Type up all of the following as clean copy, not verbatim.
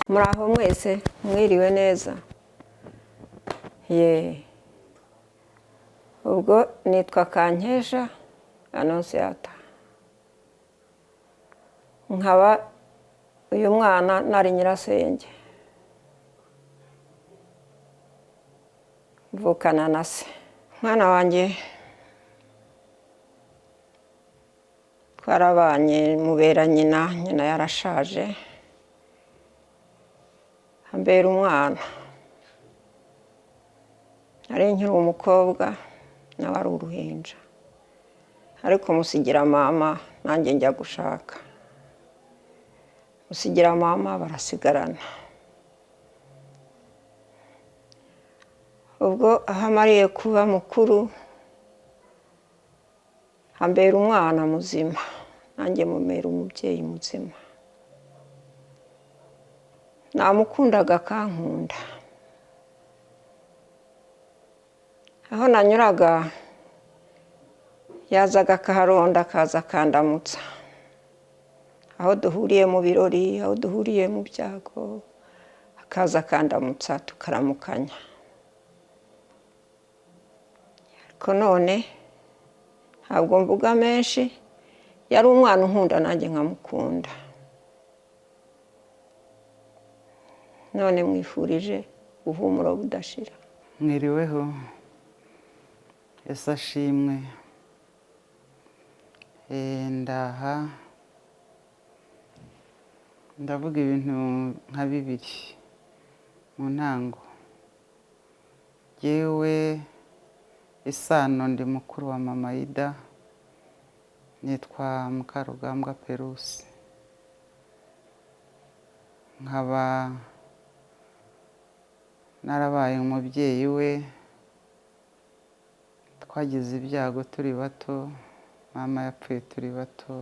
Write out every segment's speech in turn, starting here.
Muraho mwese mwiriwe neza ubwo nitwa Kankesha Anonsiyata nkaba uyu mwana nari nyirasenge mvukana na se mwana wanjye twarabanye mubera nyina yarashaje ambera umwana nari nkiri umukobwa nawe ari uruhinja ariko musigira mama nanjye njya gushaka musigira mama barasigarana ubwo aho amariye kuba mukuru ambera umwana muzima nanjye mumera umubyeyi muzima namukundaga akankunda aho nanyuraga yazaga akaharonda akaza akandamutsa aho duhuriye mu birori aho duhuriye mu byago akaza akandamutsa tukaramukanya ariko none ntabwo mvuga menshi yari umwana unkunda nanjye nkamukunda none mwifurije ubuhumuro budashira mwiriweho Yesu ashimwe ndaha ndavuga ibintu nka bibiri mu ntango yewe isano ndi mukuru wa mama Ida nitwa Mukarugambwa Perusi nkaba narabaye umubyeyi we twagize ibyago turi bato mama yapfuye turi bato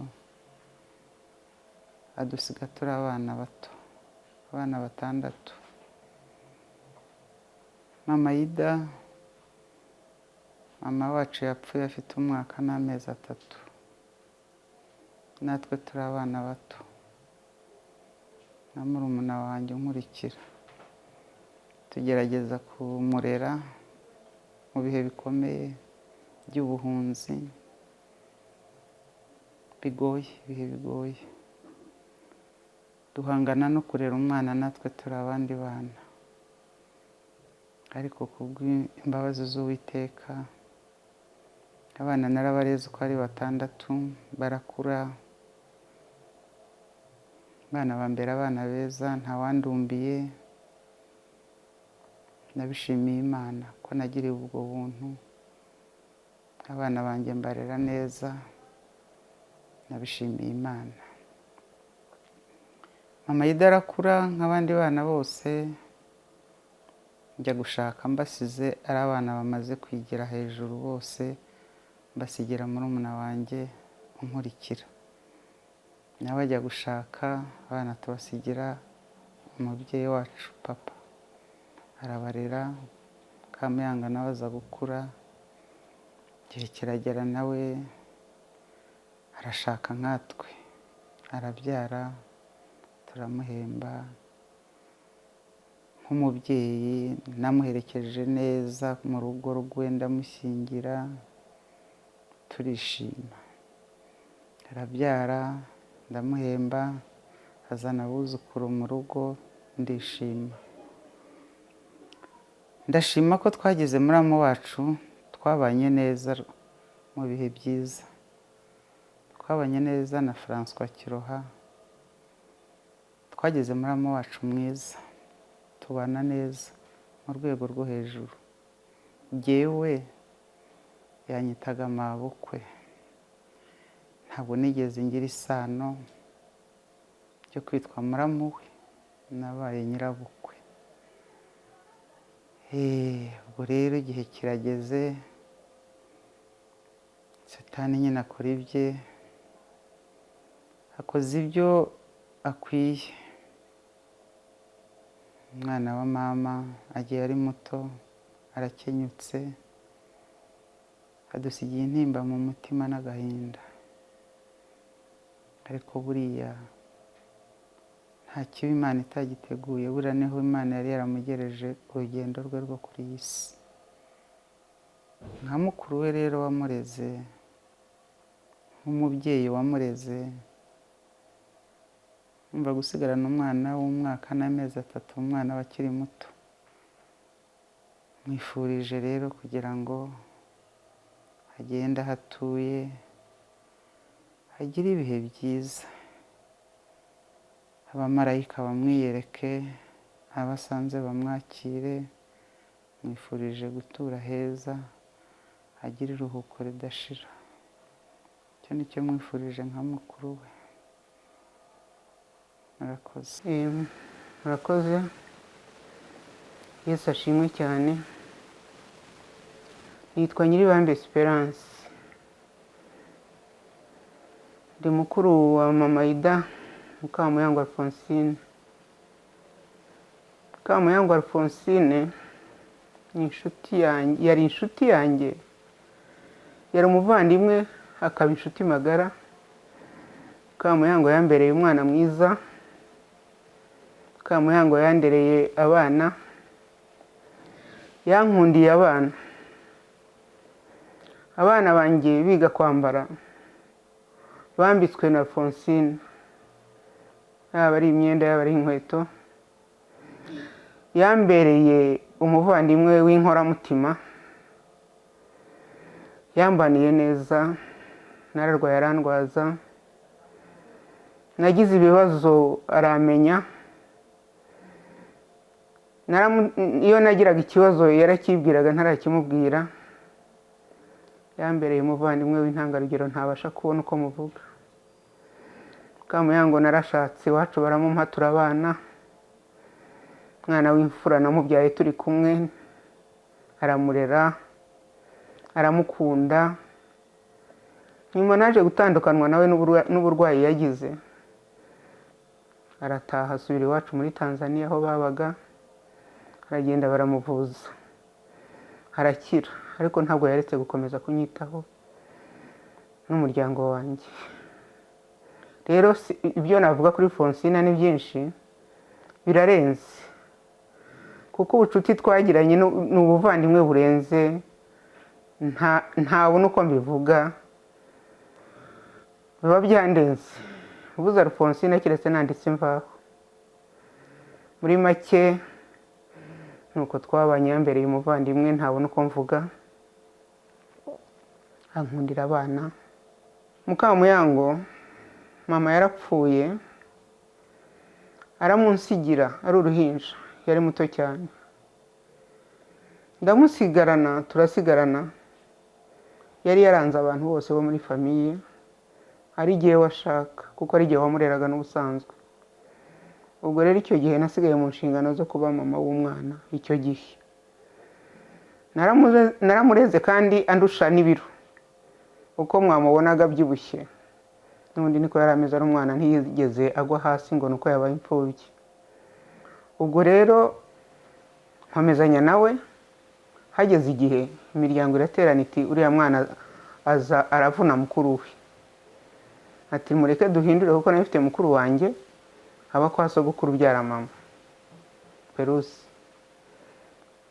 adusiga turi abana bato abana batandatu mama Ida mama wacu yapfuye afite umwaka n'amezi 3 natwe turi abana bato na murumuna wanjye nkurikira tugerageza kumurera mu bihe bikomeye by'ubuhunzi ibihe bigoye duhangana no kurera umwana natwe turi abandi bana ariko kubw'imbabazi z'Uwiteka abana narabareze uko ari 6 barakura abana bambera abana beza ntawandumbiye nabishimiye Imana ko nagiriye ubwo buntu abana banjye mbarera neza nabishimiye Imana mama Ida arakura nk'abandi bana bose njya gushaka mbasize ari abana bamaze kwigira hejuru bose mbasigira murumuna wanjye unkurikira nawe ajya gushaka abana tubasigira umubyeyi wacu papa arabarera Kamuyanga nawe aza gukura igihe kiragera nawe arashaka nkatwe arabyara turamuhemba nk'umubyeyi namuherekeje neza mu rugo rwe ndamushyingira turishima arabyara ndamuhemba azana abuzukuru mu rugo ndishima ndashima ko twageze muramu wacu twabanye neza mu bihe byiza twabanye neza na François Kiroha twageze muramu wacu mwiza tubana neza mu rwego rwo hejuru jyewe yanyitaga mabukwe ntabwo nigeze ngira isano cyo kwitwa muramu we nabaye nyirabukwe ubwo rero igihe kirageze Satani nyine akora ibye akoze ibyo akwiye. Umwana wa mama agiye ari muto, arakenyutse, adusigiye intimba mu mutima n'agahinda. Ariko buriya nta kibi Imana itagiteguye, buriya niho Imana yari yaramugereje urugendo rwe rwo kuri iyi si. Nka mukuru we rero wamureze, nk'umubyeyi wamureze, umva gusigarana umwana w'umwaka n'amezi 3, umwana wakiri muto. Mwifurije rero kugira ngo agende aho atuye, agire ibihe byiza. Abamarayika bamwiyereke, abasanze bamwakire. Mwifurije gutura heza, agire iruhuko ridashira. Icyo ni cyo mwifurije nka mukuru we. Murakoze. Murakoze. Yesu ashimwe cyane. Nitwa Nyiribambe Esperance. Ndi mukuru wa Mama Ida Mukamuyango Alphonsine. Mukamuyango Alphonsine ni inshuti yanjye, yari inshuti yanjye. Yari umuvandimwe, akaba inshuti magara. Mukamuyango yambereye umwana mwiza. Mukamuyango yandereye abana. Yankundiye abana. Abana banjye biga kwambara bambitswe na Alphonsine, yaba ari imyenda yaba ari inkweto. Yambereye umuvandimwe w'inkoramutima, yambaniye neza. Nararwaye arandwaza, nagize ibibazo aramenya. Iyo nagiraga ikibazo yarakibwiraga ntarakimubwira. Yambereye umuvandimwe w'intangarugero ntabasha kubona uko muvuga. Mukamuyango narashatse, iwacu baramumpa turabana. Mwana w'imfura namubyaye turi kumwe, aramurera, aramukunda. Nyuma naje gutandukanwa nawe n'uburwayi yagize. Arataha asubira iwacu muri Tanzania aho babaga. Aragenda baramuvuza, arakira. Ariko ntabwo yaretse gukomeza kunyitaho n'umuryango wanjye. Rero ibyo navuga kuri Alphonsine ni byinshi, birarenze. Kuko ubucuti twagiranye ni ubuvandimwe burenze, ntabona uko mbivuga, biba byandenze. Ubuze Alphonsine kiretse nanditse imvaho. Muri make nuko twabanye, yambereye umuvandimwe ntabona uko mvuga, ankundira abana. Mukamuyango mama yarapfuye, aramunsigira ari uruhinja, yari muto cyane. Ndamusigarana, turasigarana. Yari yaranze abantu bose bo muri famiye, ari gihe washaka, kuko ari gihe wamureraga n'ubusanzwe. Ubwo rero icyo gihe nasigaye mu nshingano zo kuba mama w'umwana. Icyo gihe naramureze kandi andusha n'ibiro. Uko mwamubonaga byibushye, n'ubundi niko yari ameze ari umwana, ntiyigeze agwa hasi ngo nuko yabaye imfubyi. Ubwo rero nkomezanya nawe. Hageze igihe imiryango iraterana iti uriya mwana aza aravuna mukuru we. Ati mureke duhindure kuko nafite mukuru wanjye aba kwa sogokuru byara mama Perusi.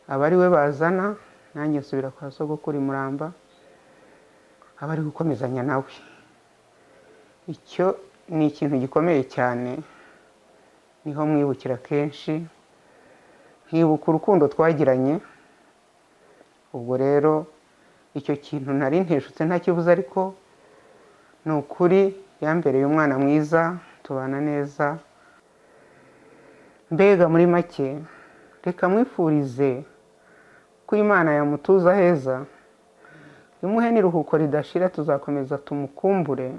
Abari we bazana, nanjye nsubira kwa sogokuru Muramba, abari gukomezanya nawe. Icyo ni ikintu gikomeye cyane. Niho mwibukira kenshi, nkibuka urukundo twagiranye. Ubwo rero icyo kintu nari nteshutse ntakibuza, ariko ni ukuri yambereye umwana mwiza, tubana neza. Mbega muri make reka mwifurize ko Imana yamutuza heza, imuhe n'iruhuko ridashira. Tuzakomeza tumukumbure,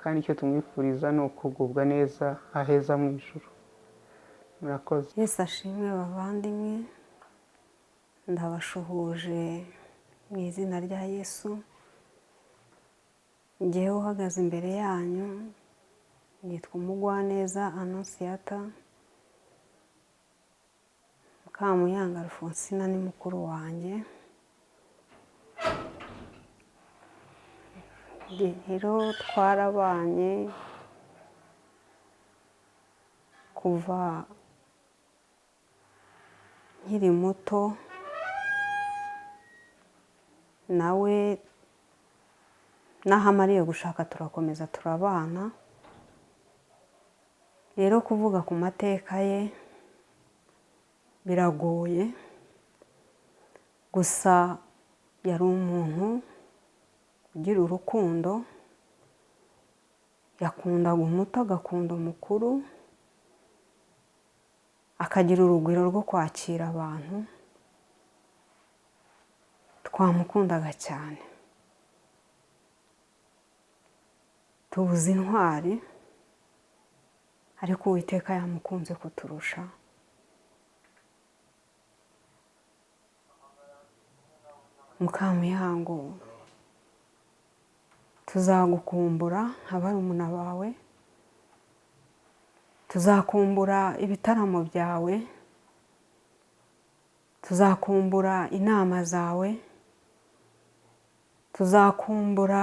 kandi icyo tumwifuriza ni ukugubwa neza aheza mu ijuru. Murakoze. Yesu ashimwe bavandimwe, ndabashuhuje mu izina rya Yesu. Ngewe uhagaze imbere yanyu yitwa Umugwaneza Anonsiyata. Mukamuyanga Alfonsina ni mukuru wanjye. Rero twarabanye kuva nkiri muto, nawe n'aho amariye gushaka turakomeza turabana. Rero kuvuga ku mateka ye biragoye, gusa yari umuntu ugira urukundo, yakundaga umuto agakunda umukuru, akagira urugwiro rwo kwakira abantu. Twamukundaga cyane, tubuze intwari, ariko Uwiteka yamukunze kuturusha. Mukamuyango, tuzagukumbura nka barumuna bawe, tuzakumbura ibitaramo byawe, tuzakumbura inama zawe, tuzakumbura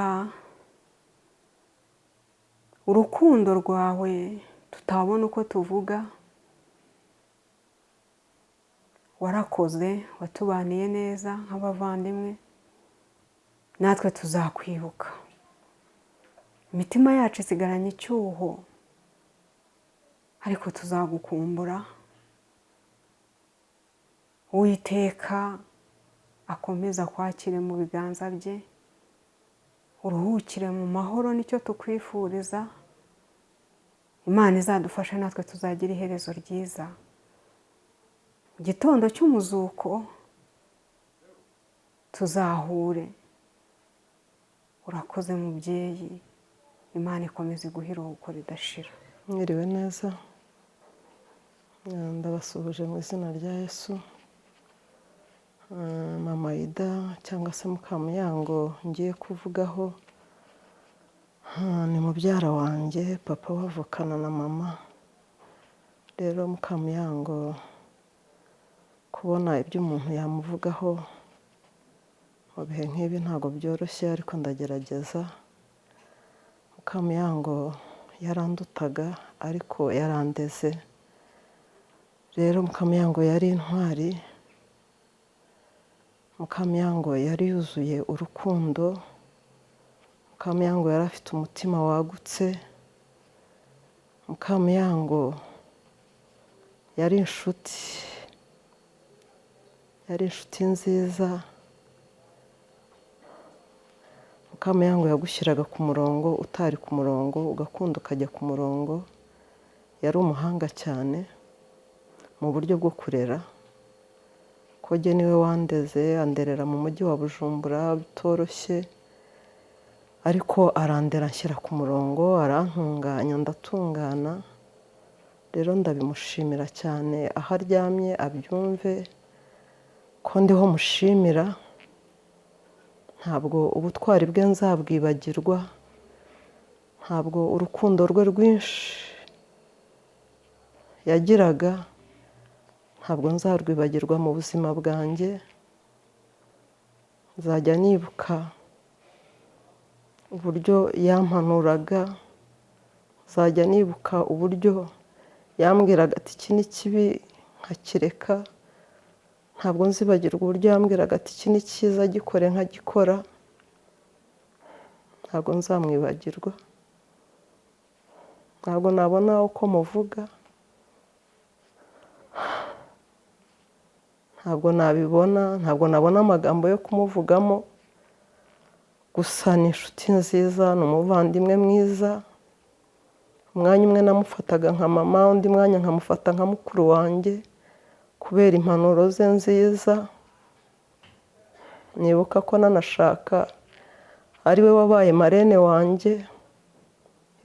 urukundo rwawe tutabona uko tuvuga. Warakoze, watubaniye neza nk'abavandimwe, natwe tuzakwibuka. Imitima yacu isigaranye icyuho, ariko tuzagukumbura. Uwiteka akomeza kwakire mu biganza bye, uruhukire mu mahoro, nicyo tukwifuriza. Imana izadufashe natwe tuzagira iherezo ryiza. Igitondo cy'umuzuko tuzahure. Urakoze mubyeyi, Imana ikomeze iguhe iruhuko ridashira. Mwiriwe neza, ndabasuhuje mu izina rya Yesu. Mama Ida cyangwa se Mukamuyango ngiye kuvugaho, ni mubyara wanjye, papa wavukana na mama. Rero Mukamuyango, kubona ibyo umuntu yamuvugaho mu bihe nk'ibi ntabwo byoroshye, ariko ndagerageza. Mukamuyango yarandutaga ariko yarandeze. Rero Mukamuyango yari intwari, Mukamuyango yari yuzuye urukundo, Mukamuyango yari afite umutima wagutse, Mukamuyango yari inshuti nziza. Mukamuyango yagushyiraga ku murongo, utari ku murongo ugakunda ukajya ku murongo. Yari umuhanga cyane mu buryo bwo kurera, ko jye niwe wandeze, anderera mu mujyi wa Bujumbura bitoroshye, ariko arandera anshyira ku murongo, arantunganya ndatungana. Rero ndabimushimira cyane, aho aryamye abyumve ko ndiho mushimira. Ntabwo ubutwari bwe nzabwibagirwa, ntabwo urukundo rwe rwinshi yagiraga ntabwo nzarwibagirwa mu buzima bwanjye. Nzajya nibuka uburyo yampanuraga, nzajya nibuka uburyo yambwiraga ati iki ni kibi nkakireka. Ntabwo nzibagirwa uburyo yambwiraga ati iki ni cyiza gikore nkagikora. Ntabwo nzamwibagirwa, ntabwo nabona uko muvuga, ntabwo nabibona, ntabwo nabona amagambo yo kumuvugamo. Gusa ni inshuti nziza, ni umuvandimwe mwiza. Umwanya umwe namufataga nka mama, undi mwanya nkamufata nka mukuru wanjye kubera impanuro ze nziza. Nibuka ko nanashaka ari we wabaye marene wanjye,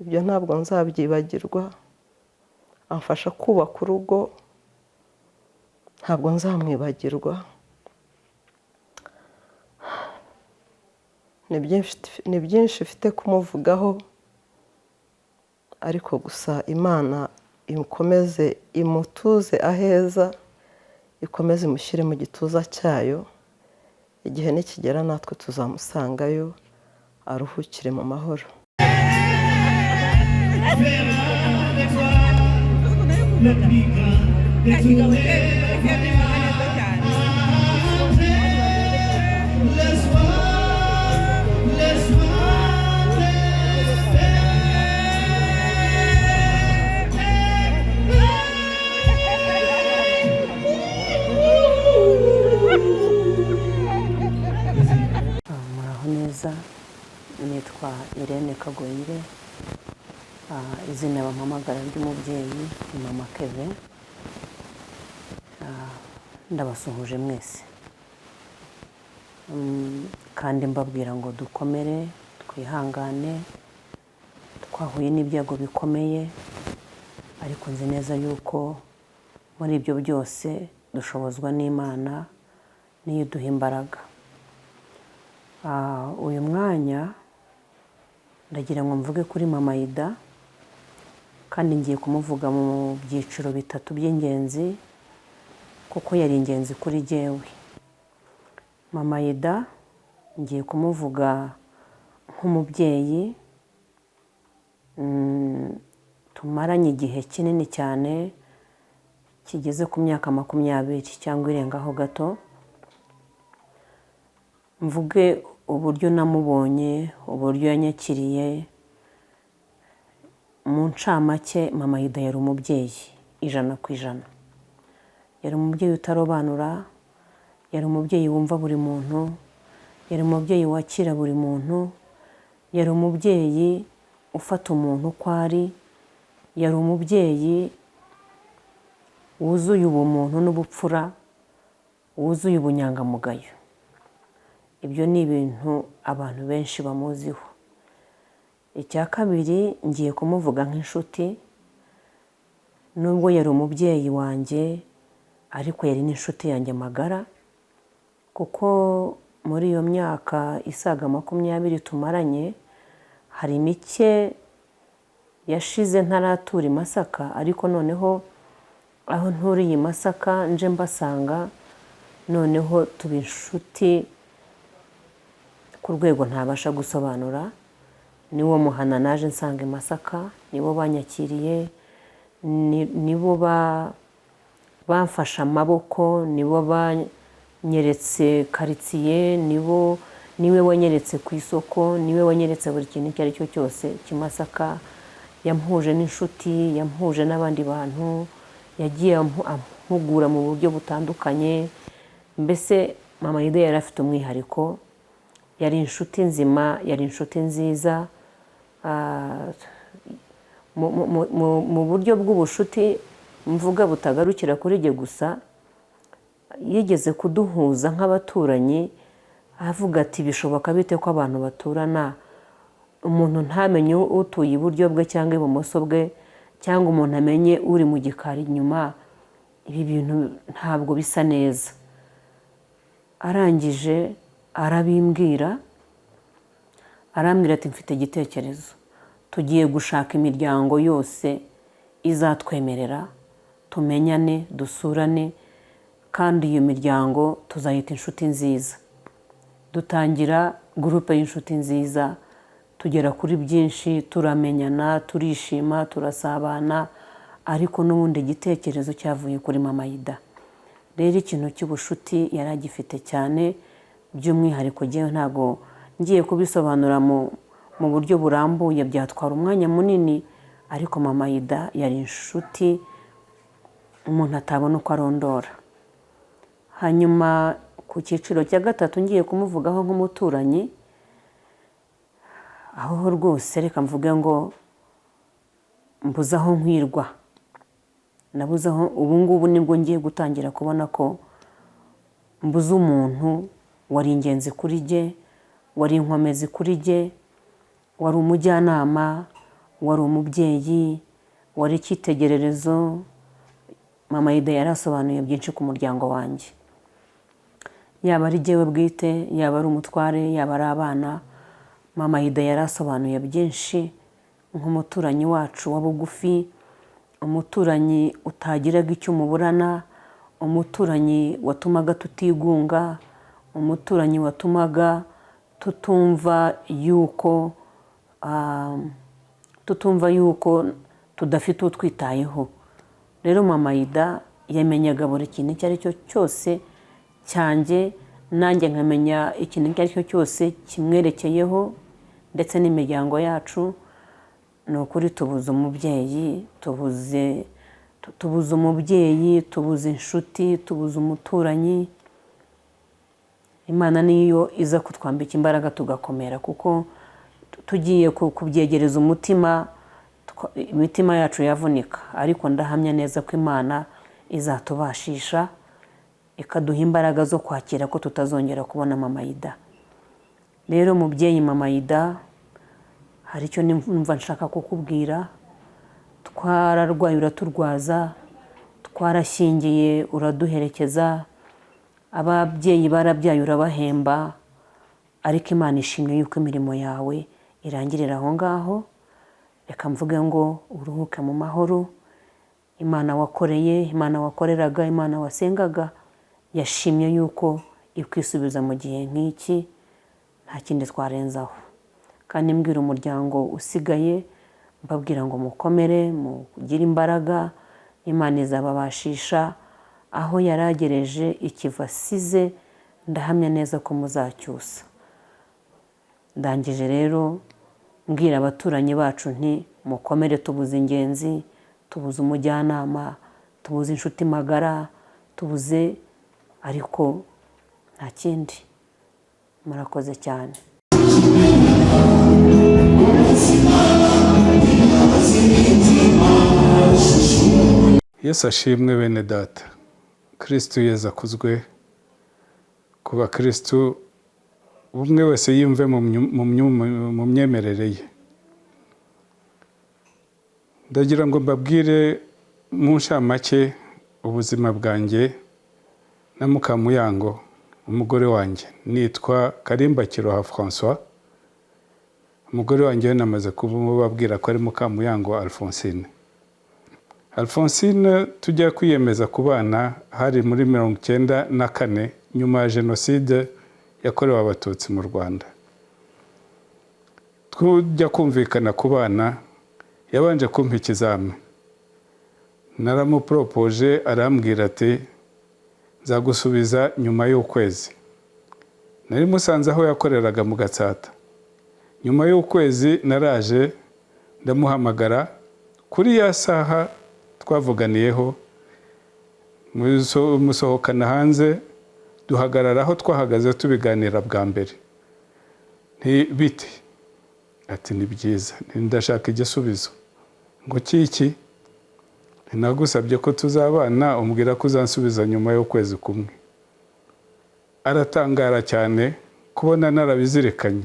ibyo ntabwo nzabyibagirwa. Amfasha kubaka urugo, ntabwo nzamwibagirwa. Ni byinshi mfite kumuvugaho, ariko gusa Imana imukomeze imutuze aheza, ikomeze imushyire mu gituza cyayo, igihe nikigera natwe tuzamusangayo aruhukire mu mahoro. Muraho neza, nitwa Irene Kagoyire, izina bampamagara ry'umubyeyi ni Mama Keve. Ndabasuhuje mwese kandi mbabwira ngo dukomere, twihangane, twahuye n'ibyago bikomeye, ariko nzi neza yuko muri ibyo byose dushobozwa n'Imana niyo iduha imbaraga. Uyu mwanya ndagira ngo mvuge kuri Mama Ida, kandi ngiye kumuvuga mu byiciro bitatu by'ingenzi kuko yari ingenzi kuri jyewe. Mama Ida ngiye kumuvuga nk'umubyeyi tumaranye igihe kinini cyane, kigeze ku myaka 20 cyangwa irengaho gato. Mvuge uburyo namubonye, uburyo yanyakiriye. Mu ncamake, Mama Ida yari umubyeyi 100%. Yari umubyeyi utarobanura, yari umubyeyi wumva buri muntu, yari umubyeyi wakira buri muntu, yari umubyeyi ufata umuntu uko ari, yari umubyeyi wuzuye ubumuntu n'ubupfura, wuzuye ubunyangamugayo. Ibyo ni ibintu abantu benshi bamuziho. Icya kabiri, ngiye kumuvuga nk'inshuti. Nubwo yari umubyeyi wanjye, ariko yari n'inshuti yanjye magara, kuko muri iyo myaka isaga 20 tumaranye, hari mike yashize ntaratura i Masaka, ariko noneho aho nturiye i Masaka nje mbasanga, noneho tuba inshuti ku rwego ntabasha gusobanura. Niwo muhana naje nsanga i Masaka, nibo banyakiriye, nibo bamfasha amaboko, nibo banyeretse karitsiye, niwe wanyeretse ku isoko, niwe wanyeretse buri kintu icyo ari cyo cyose cy'Imasaka. Yampuje n'inshuti, yampuje n'abandi bantu, yagiye ampugura mu buryo butandukanye. Mbese Mama Ida yari afite umwihariko, yari inshuti nzima, yari inshuti nziza. Mu buryo bw'ubushuti mvuga butagarukira kuri jye gusa, yigeze kuduhuza nk'abaturanyi, avuga ati bishoboka bite ko abantu baturana, umuntu ntamenye utuye iburyo bwe cyangwa ibumoso bwe, cyangwa umuntu amenye uri mu gikari inyuma. Ibi bintu ntabwo bisa neza. Arangije arabimbwira, arambwira ati mfite igitekerezo, tugiye gushaka imiryango yose izatwemerera tumenyane, dusurane, kandi iyo miryango tuzayita inshuti nziza. Dutangira gurupe y'inshuti nziza, tugera kuri byinshi, turamenyana, turishima, turasabana, ariko n'ubundi igitekerezo cyavuye kuri Mama Ida. Rero ikintu cy'ubushuti yari agifite cyane, by'umwihariko jyewe ntabwo ngiye kubisobanura mu buryo burambuye, byatwara umwanya munini, ariko Mama Ida yari inshuti umuntu atabona uko arondora. Hanyuma ku cyiciro cya gatatu ngiye kumuvugaho nk'umuturanyi, aho rwose reka mvuge ngo mbuze aho nkwirwa. Nabuze aho, ubu ngubu nibwo ngiye gutangira kubona ko mbuze umuntu wari ingenzi kuri jye, wari inkomezi kuri jye, wari umujyanama, wari umubyeyi, wari icyitegererezo. Mama Ida yarasobanuye byinshi ku muryango wanjye, yaba ari jyewe bwite, yaba ari umutware, yaba ari abana. Mama Ida yarasobanuye byinshi nk'umuturanyi wacu wa bugufi, umuturanyi utagiraga icyo umuburana, umuturanyi watumaga tutigunga, umuturanyi watumaga tutumva yuko tudafite utwitayeho. rero mama Ida yamenyaga buri kintu icyo ari cyo cyose cyanjye, nanjye nkamenya ikintu icyo ari cyo cyose kimwerekeyeho ndetse n'imiryango yacu. ni ukuri tubuze umubyeyi, tubuze umubyeyi, tubuze inshuti, tubuze umuturanyi. Imana niyo iza kutwambika imbaraga tugakomera, kuko tugiye kubyegereza umutima, imitima yacu yavunika. ariko ndahamya neza ko Imana izatubashisha ikaduha imbaraga zo kwakira ko tutazongera kubona mama Ida. rero mubyeyi mama Ida, hari icyo numva nshaka kukubwira. Twararwaye uraturwaza, twarashyingiye uraduherekeza, ababyeyi barabyaye urabahemba, ariko Imana ishimwe yuko imirimo yawe irangirira aho ngaho. reka mvuge ngo uruhuke mu mahoro. Imana wakoreye, Imana wakoreraga, Imana wasengaga, yashimye yuko ikwisubiza mu gihe nk'iki. nta kindi twarenzaho. kandi mbwira umuryango usigaye, mbabwira ngo mukomere, mugire imbaraga, Imana izababashisha. aho yaragereje ikiva asize, ndahamya neza ko muzacyusa. ndangije rero mbwira abaturanyi bacu nti mukomere, tubuze ingenzi, tubuze umujyanama, tubuze inshuti magara, tubuze, ariko nta kindi. murakoze cyane. Yesu ashimwe bene data. Kristo Yesu akuzwe. ku bakristo umwe wese yumve mu myemerere ye. ndagira ngo mbabwire mu nshamake ubuzima bwanjye na Mukamuyango, umugore wanjye. nitwa Karimba Kiroha François. umugore wanjye we namaze kubabwira ko ari Mukamuyango Alphonsine. Alphonsine tujya kwiyemeza kubana hari muri 1994 nyuma ya jenoside yakorewe abatutsi mu Rwanda. tujya kumvikana kubana, yabanje kumpa ikizami. naramupropoje, arambwira ati nzagusubiza nyuma y'ukwezi. nari musanze aho yakoreraga mu Gatsata. nyuma y'ukwezi naraje ndamuhamagara kuri ya saha twavuganiyeho, musohokana hanze, duhagarara aho twahagaze tubiganira bwa mbere. bite? ati ni byiza, ndashaka igisubizo. ngo kiki? nagusabye ko tuzabana, umbwira ko uzansubiza nyuma y'ukwezi kumwe. aratangara cyane kubona narabizirikanye.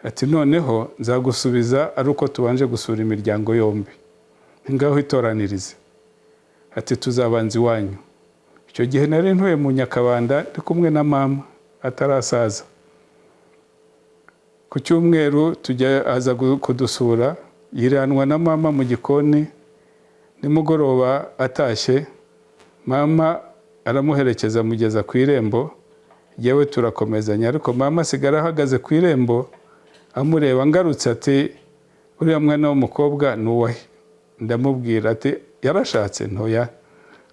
ati noneho nzagusubiza ari uko tubanje gusura imiryango yombi. ngaho itoranirize. ati tuzabanza iwanyu. icyo gihe nari ntuye mu Nyakabanda ndi kumwe na mama atarasaza. ku cyumweru tujya aza kudusura, yiranwa na mama mu gikoni. nimugoroba atashye, mama aramuherekeza mugeza ku irembo, yewe turakomezanya. ariko mama asigara ahagaze ku irembo amureba. ngarutse ati uriya mwana w'umukobwa ni uwahe? ndamubwira ati yarashatse. ntoya.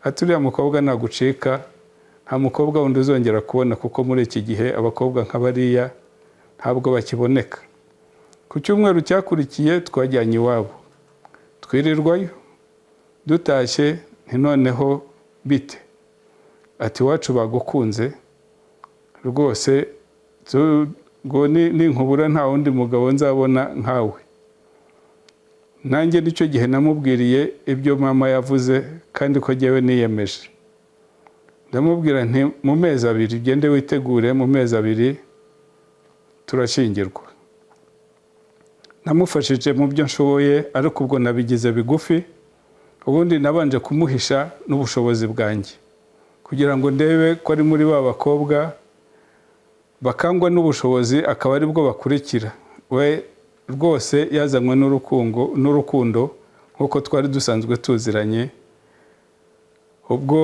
ati uriya mukobwa nagucika, nta mukobwa wundi uzongera kubona, kuko muri iki gihe abakobwa nk'abariya ntabwo bakiboneka. ku cyumweru cyakurikiye twajyanye iwabo, twirirwayo. dutashye nti noneho bite? ati iwacu bagukunze rwose, ngo ninkubura nta wundi mugabo nzabona nkawe. nanjye nicyo gihe namubwiriye ibyo mama yavuze, kandi ko jyewe niyemeje. ndamubwira nti mu mezi 2 ugende witegure, mu mezi 2 turashyingirwa. namufashije mu byo nshoboye, ariko ubwo nabigize bigufi. ubundi nabanje kumuhisha n'ubushobozi bwanjye, kugira ngo ndebe ko ari muri ba bakobwa bakangwa n'ubushobozi akaba ari bwo bakurikira. we rwose yazanywe n'urukundo nk'uko twari dusanzwe tuziranye. Ubwo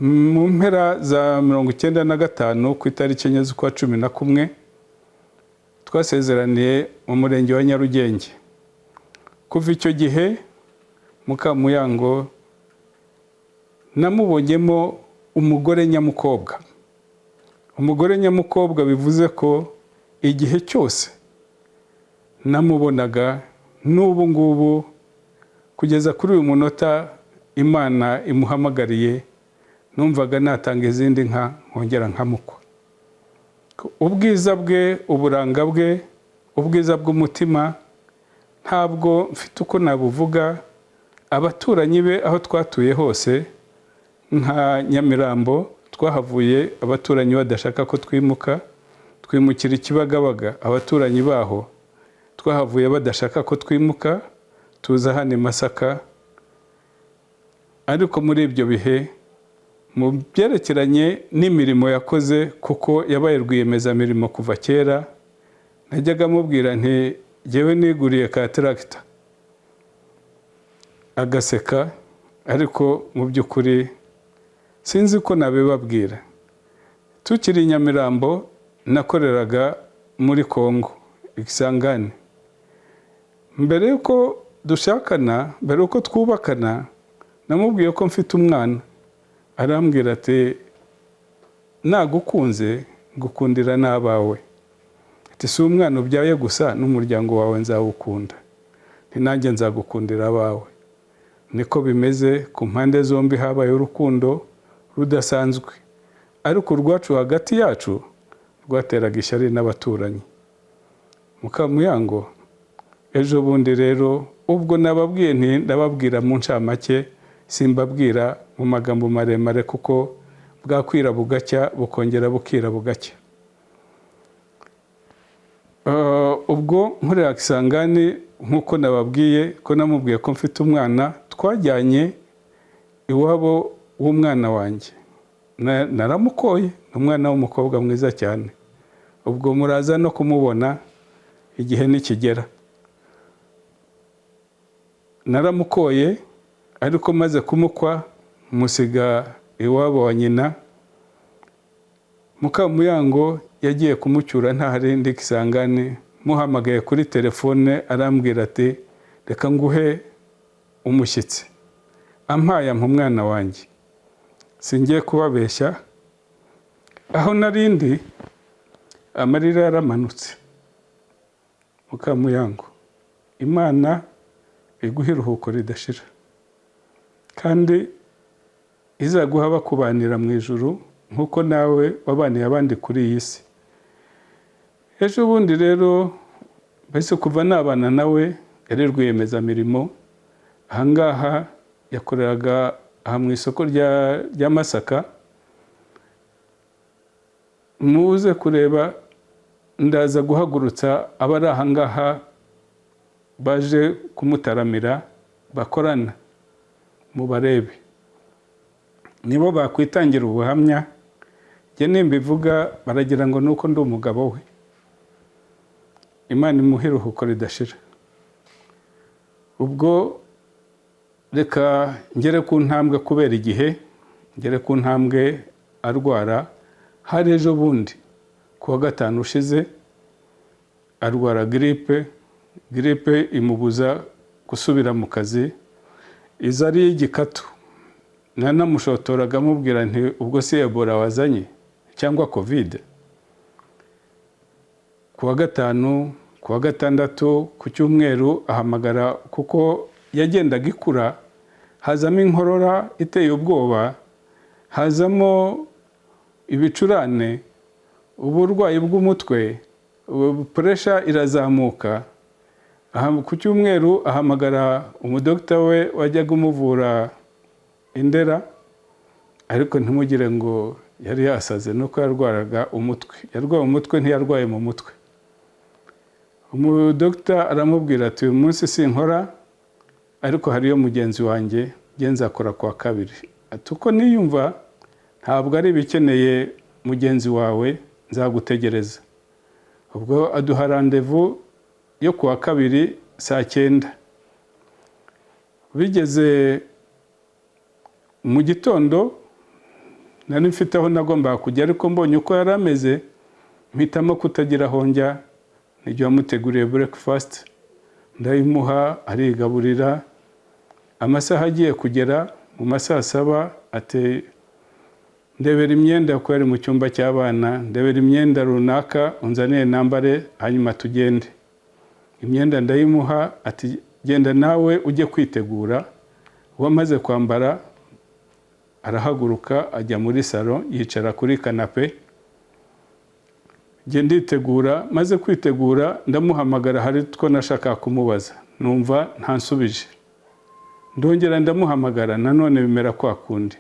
mu mpera za 1995 ku itariki enye z'ukwa 11 twasezeraniye mu murenge wa Nyarugenge. Kuva icyo gihe Mukamuyango namubonyemo umugore nyamukobwa. Umugore nyamukobwa bivuze ko igihe cyose namubonaga n'ubu ngubu kugeza kuri uyu munota Imana imuhamagariye, numvaga natanga izindi nka nkongera nkamukwa. Ubwiza bwe, uburanga bwe, ubwiza bw'umutima ntabwo mfite uko nabuvuga. Abaturanyi be aho twatuye hose nka Nyamirambo twahavuye abaturanyi badashaka ko twimuka, twimukira Kibagabaga. Abaturanyi baho twahavuye badashaka ko twimuka tuza hano Masaka. Ariko muri ibyo bihe mu byerekeranye n'imirimo yakoze, kuko yabaye rwiyemezamirimo kuva kera, najyaga mubwira nti jyewe niguriye ka tractor, agaseka. Ariko mu by'ukuri sinzi ko nabibabwira. Tukiri Nyamirambo nakoreraga muri Kongo Ikisangani. Mbere yuko dushakana, mbere yuko twubakana, namubwiye ko mfite umwana. Arambwira ati nagukunze ngukundira n'abawe. Ati si umwana ubyaye gusa, n'umuryango wawe nzawukunda. Nanjye nzagukundira abawe. Niko bimeze ku mpande zombi, habaye urukundo rudasanzwe. Ariko urwacu hagati yacu rwateraga ishyari n'abaturanyi. Mukamuyango ejo bundi rero ubwo nababwiye nti ndababwira mu ncamake, simbabwira mu magambo maremare kuko bwakwira bugacya bukongera bukira bugacya. Ubwo nkorera Kisangani nk'uko nababwiye ko namubwiye ko mfite umwana, twajyanye iwabo w'umwana wanjye. Naramukoye, umwana w'umukobwa mwiza cyane. Ubwo muraza no kumubona igihe nikigera. Naramukoye, ariko maze kumukwa musiga iwabo wa nyina. Mukamuyango yagiye kumucyura ntahari ndi Kisangani. Muhamagaye kuri telefone arambwira ati reka nguhe umushyitsi. Ampaye umwana wanjye. Singiye kubabeshya, aho narindi amarira yaramanutse. Mukamuyango, Imana iguha iruhuko ridashira, kandi izaguha bakubanira mu ijuru nk'uko nawe wabaniye abandi kuri iyi si. Ejo bundi rero bahise kuva nabana nawe, yari rwiyemezamirimo. Ahangaha yakoreraga aha mu isoko rya Masaka. Muze kureba, ndaza guhagurutsa abari ahangaha baje kumutaramira bakorana, mubarebe nibo bakwitangira ubuhamya. Jye nimbivuga baragira ngo nuko ndi umugabo we. Imana imuhe iruhuko ridashira. Ubwo reka ngere ku ntambwe, kubera igihe ngere ku ntambwe arwara. Hari ejo bundi kuwa gatanu ushize arwara gripe imubuza gusubira mu kazi. Iza ari y'igikatu. Nanamushotoraga amubwira nti ubwo si Ebola wazanye cyangwa Covid. Kuwa gatanu, kuwa gatandatu, ku cyumweru ahamagara, kuko yagendaga ikura. Hazamo inkorora iteye ubwoba, hazamo ibicurane, uburwayi bw'umutwe, pressure irazamuka. Ku cyumweru ahamagara umudokita we wajyaga umuvura Indera, ariko ntimugire ngo yari yasaze, nuko yarwaraga umutwe. Yarwaye umutwe, ntiyarwaye mu mutwe. Umudokita aramubwira ati uyu munsi sinkora, ariko hariyo mugenzi wanjye genza akora kwa kabiri. Ati uko niyumva ntabwo ari bikeneye mugenzi wawe, nzagutegereza. Ubwo aduha rendezvous yo kuwa kabiri saa 9. Bigeze mu gitondo nari mfite aho nagombaga kujya, ariko mbonye uko yari ameze mpitamo kutagira aho njya. Nijye wamuteguriye breakfast, ndayimuha arigaburira. Amasaha agiye kugera mu masaha 7 ati ndebera imyenda ko yari mu cyumba cy'abana, ndebera imyenda runaka unzaniye nambare hanyuma tugende. Imyenda ndayimuha ati genda nawe ujye kwitegura. Wamaze kwambara arahaguruka ajya muri salo yicara kuri kanape. Nge nditegura, maze kwitegura ndamuhamagara, hari two nashaka kumubaza numva ntansubije. Ndongera ndamuhamagara nanone bimera kwa kundi.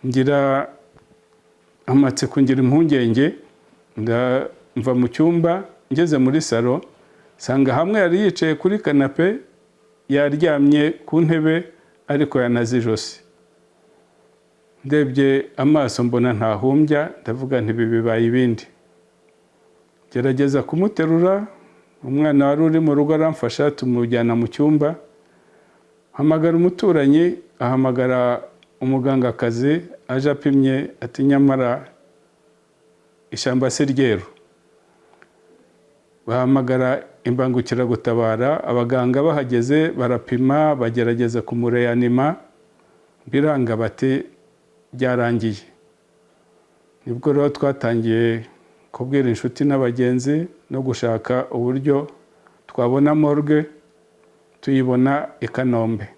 Ngira amatsiko, ngira impungenge, ndamva mu cyumba. Ngeze muri salo sanga hamwe yari yicaye kuri kanape yaryamye ku ntebe ariko yanazijosi. Ndebye amaso mbona ntahumbya, ndavuga nti bibaye ibindi. Gerageza kumuterura, umwana wari uri mu rugo aramfasha tumujyana mu cyumba. Hamagara umuturanyi, ahamagara umugangakazi aje apimye ati nyamara ishyamba se ryeru. Bahamagara imbangukiragutabara, abaganga bahageze barapima bagerageza kumureanima, biranga bati byarangiye. Nibwo rero twatangiye kubwira inshuti n'abagenzi no gushaka uburyo twabona morgue. Tuyibona i Kanombe.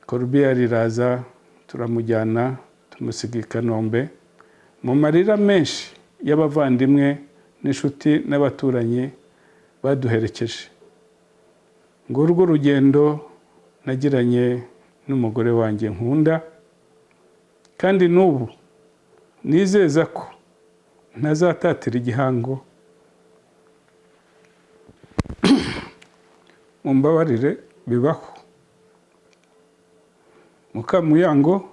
Corbillard riraza turamujyana tumusiga i Kanombe mu marira menshi y'abavandimwe n'inshuti n'abaturanyi baduherekeje. Ngo urwo rugendo nagiranye n'umugore wanjye nkunda, kandi n'ubu nizeza ko ntazatatira igihango. Mumbabarire bibaho. Mukamuyango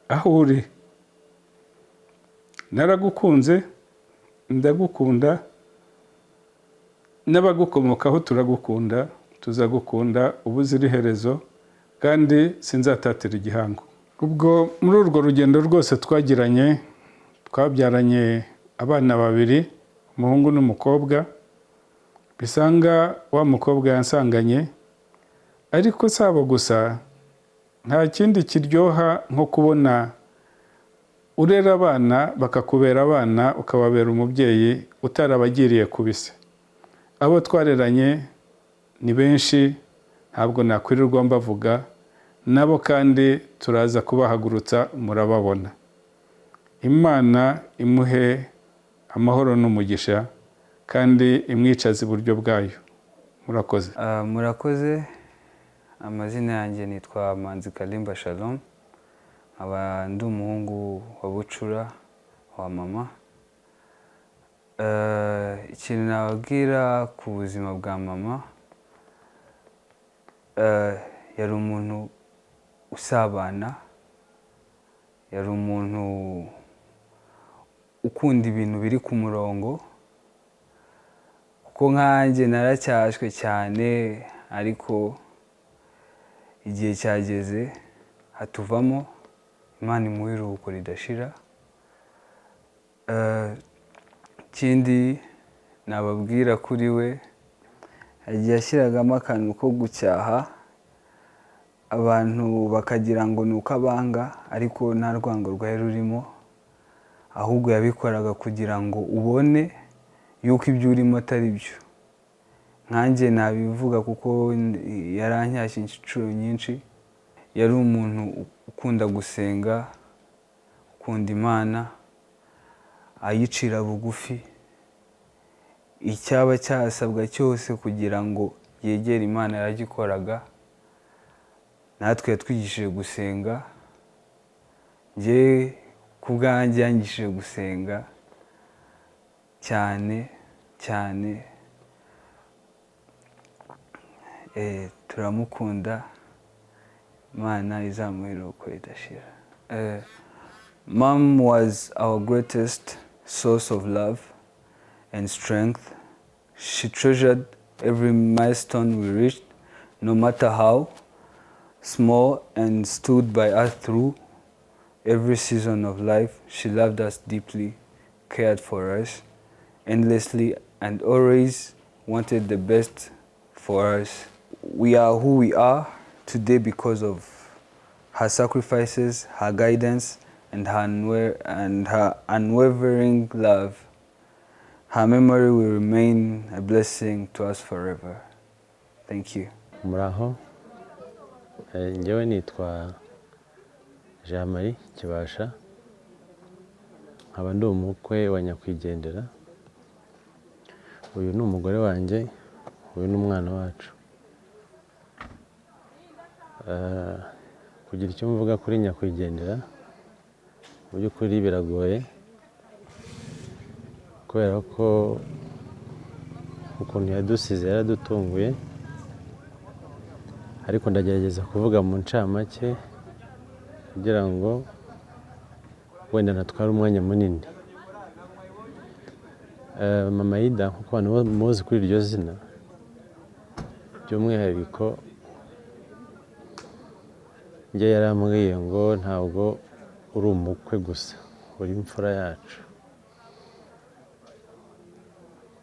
aho uri, naragukunze, ndagukunda, n'abagukomokaho turagukunda, tuzagukunda ubuzira iherezo, kandi sinzatatira igihango. Ubwo muri urwo rugendo rwose twagiranye, twabyaranye abana 2, umuhungu n'umukobwa. Bisanga wa mukobwa yansanganye, ariko sabo gusa nta kindi kiryoha nko kubona urera abana bakakubera abana, ukababera umubyeyi utarabagiriye kubise. Abo twareranye ni benshi, ntabwo nakwirirwa mbavuga, nabo kandi turaza kubahagurutsa murababona. Imana imuhe amahoro n'umugisha, kandi imwicaze iburyo bwayo. Murakoze. Murakoze. Amazina yanjye nitwa Manzi Kalimba Shalom. Aba ndi umuhungu wa bucura wa mama. Ikintu nababwira ku buzima bwa mama, yari umuntu usabana, yari umuntu ukunda ibintu biri ku murongo. Kuko nkanjye naracyashwe cyane, ariko igihe cyageze hatuvamo. Imana imuhe iruhuko ridashira. Ikindi nababwira kuri we, yagiye ashyiragamo akantu ko gucyaha abantu bakagira ngo ni uko abanga, ariko nta rwango rwari rurimo, ahubwo yabikoraga kugira ngo ubone yuko ibyo urimo atari byo. Nkanjye nabivuga kuko yarancyashye inshuro nyinshi. Yari umuntu ukunda gusenga, ukunda Imana, ayicira bugufi. Icyaba cyasabwa cyose kugira ngo yegere Imana yaragikoraga. Natwe yatwigishije gusenga. Njye ku bwanjye yanyigishije gusenga cyane cyane. Turamukunda, Imana izamuhe iruhuko ridashira. Mom was our greatest source of love and strength. She treasured every milestone we reached, no matter how small, and stood by us through every season of life. She loved us deeply, cared for us endlessly, and always wanted the best for us. We are who we are today because of her sacrifices, her guidance, and her unwavering love. Her memory will remain a blessing to us forever. Thank you. Muraho, njyewe nitwa Jean Marie Kibasha, nkaba ndi umukwe wa nyakwigendera. Uyu ni umugore wanjye, uyu ni umwana wacu. Kugira icyo mvuga kuri nyakwigendera, mu by'ukuri biragoye, kubera ko ukuntu yadusize yaradutunguye, ariko ndagerageza kuvuga mu ncamake kugira ngo wenda natwara umwanya munini. Mama Ida, nkuko abantu muzi kuri iryo zina, by'umwihariko njye yarambwiye ngo ntabwo uri umukwe gusa, uri imfura yacu.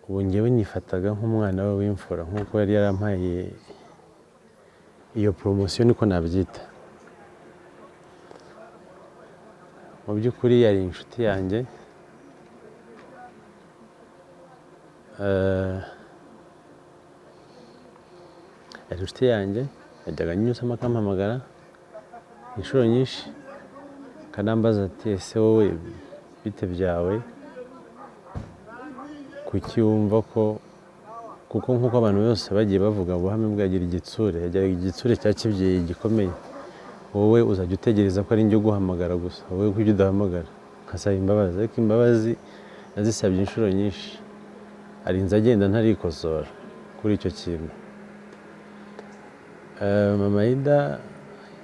Ubu njyewe nifataga nk'umwana we w'imfura, nk'uko yari yarampaye iyo poromosiyo, niko nabyita. Mu by'ukuri yari inshuti yanjye, yajyaga anyuzamo akampamagara inshuro nyinshi, akanambaza ati ese wowe bite byawe, kuki wumva ko, kuko nk'uko abantu bose bagiye bavuga ubuhame bwagira igitsure, yagira igitsure cya kibyeyi gikomeye. Wowe uzajya utegereza ko ari njye uguhamagara gusa, wowe kuki udahamagara? Nkasaba imbabazi, ariko imbabazi nazisabye inshuro nyinshi, arinze agenda ntarikosora kuri icyo kintu. Mama Ida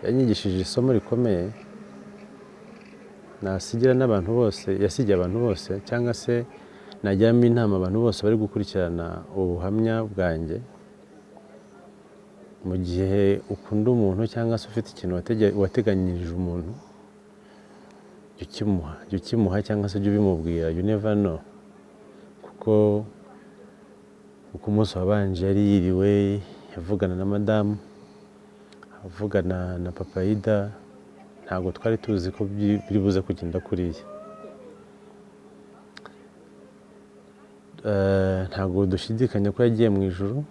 yanyigishije isomo rikomeye nasigira n'abantu bose, yasigiye abantu bose, cyangwa se najyamo inama abantu bose bari gukurikirana ubuhamya bwanjye. Mu gihe ukunda umuntu cyangwa se ufite ikintu wateganyirije umuntu, jya ukimuha cyangwa se jya ubimubwira, you never know. Kuko umunsi wabanje yari yiriwe yavugana na madamu, avugana na papa Ida, ntabwo twari tuzi ko biri buze kugenda kuriya. Ntabwo dushidikanya ko yagiye mu ijuru.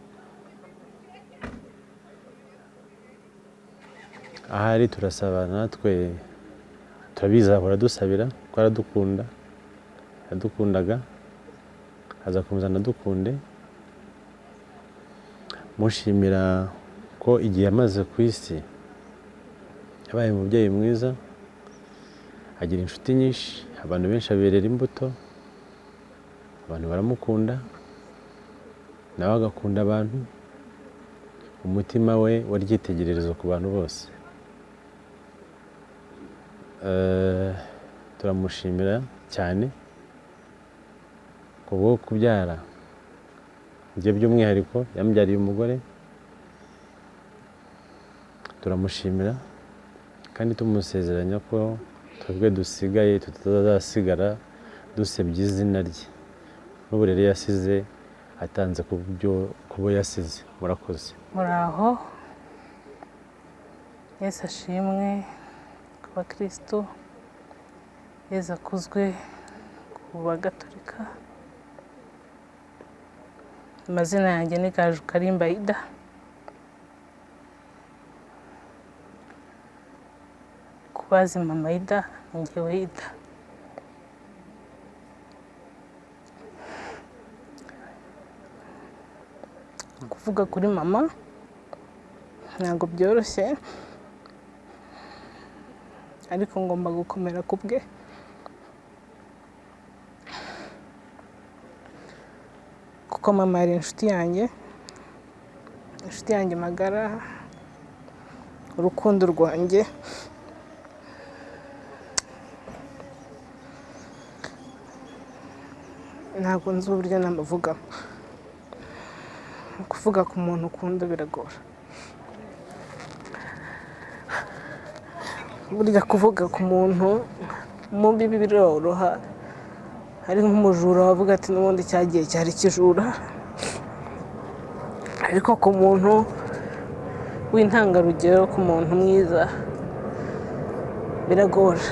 Ahari turasaba natwe, turabizi ahora dusabira, ko aradukunda, yadukundaga, azakomeza anadukunde. Mushimira ko igihe yamaze ku isi yabaye umubyeyi mwiza, agira inshuti nyinshi, abantu benshi aberera imbuto, abantu baramukunda, nawe agakunda abantu. Umutima we wari icyitegererezo ku bantu bose. Turamushimira cyane kubwo kubyara. Njye by'umwihariko yamubyariye umugore. Turamushimira kandi tumusezeranya ko twebwe dusigaye tutazasigara dusebya izina rye, n'uburere yasize atanze kubo yasize. Murakoze. Muraho, Yesu ashimwe ku bakristo, Yesu akuzwe ku bagatolika. Amazina yanjye ni Gaju Karimba Ida. Kubazi Mama Ida, njyewe Ida. Kuvuga kuri mama ntabwo byoroshye, ariko ngomba gukomera ku bwe. Kuko mama yari inshuti yanjye magara, urukundo rwanjye. Ntabwo nzi uburyo namuvugamo. kuvuga ku muntu ukunda biragora. Burya kuvuga ku muntu mubi biroroha, ari nk'umujura wavuga ati n'ubundi cyagiye cyari kijura, ariko ku muntu w'intangarugero, ku muntu mwiza biragora.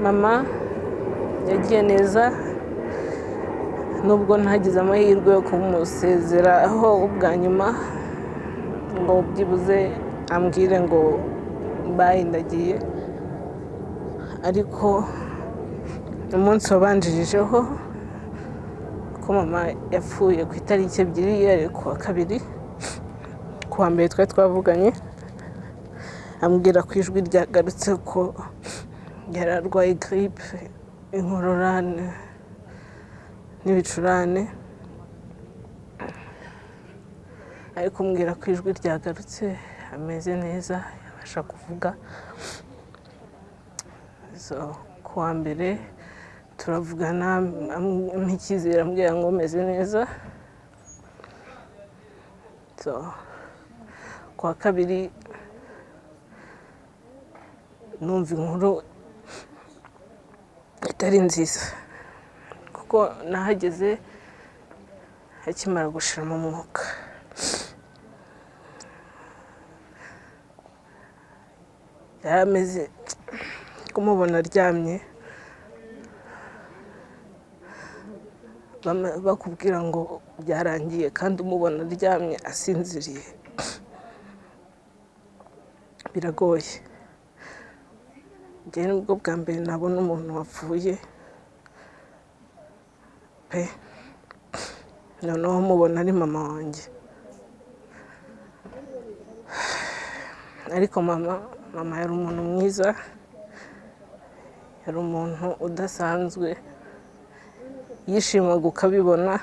Mama yagiye neza, nubwo ntagize amahirwe yo kumusezeraho ubwa nyuma ngo byibuze ambwire ngo bayi ndagiye, ariko umunsi wabanjirijeho ko mama yapfuye ku itariki 2 yari kuwa 2, kuwa mbere twari twavuganye ambwira ku ijwi ryagarutse ko yari arwaye grippe, inkorora n'ibicurane, ariko mbwira ko ijwi ryagarutse ameze neza yabasha kuvuga. Kuwa mbere turavugana nk'icyizere ambwira ngo meze neza. Kuwa 2 numva inkuru itari nziza, kuko nahageze akimara gushira mu mwuka. Yarameze kumubona aryamye bakubwira ngo byarangiye, kandi umubona aryamye asinziriye biragoye. Njye nibwo bwa mbere nabona umuntu wapfuye pe, noneho mubona ari mama wanjye. Ariko mama yari umuntu mwiza, yari umuntu udasanzwe, yishimaga ukabibona,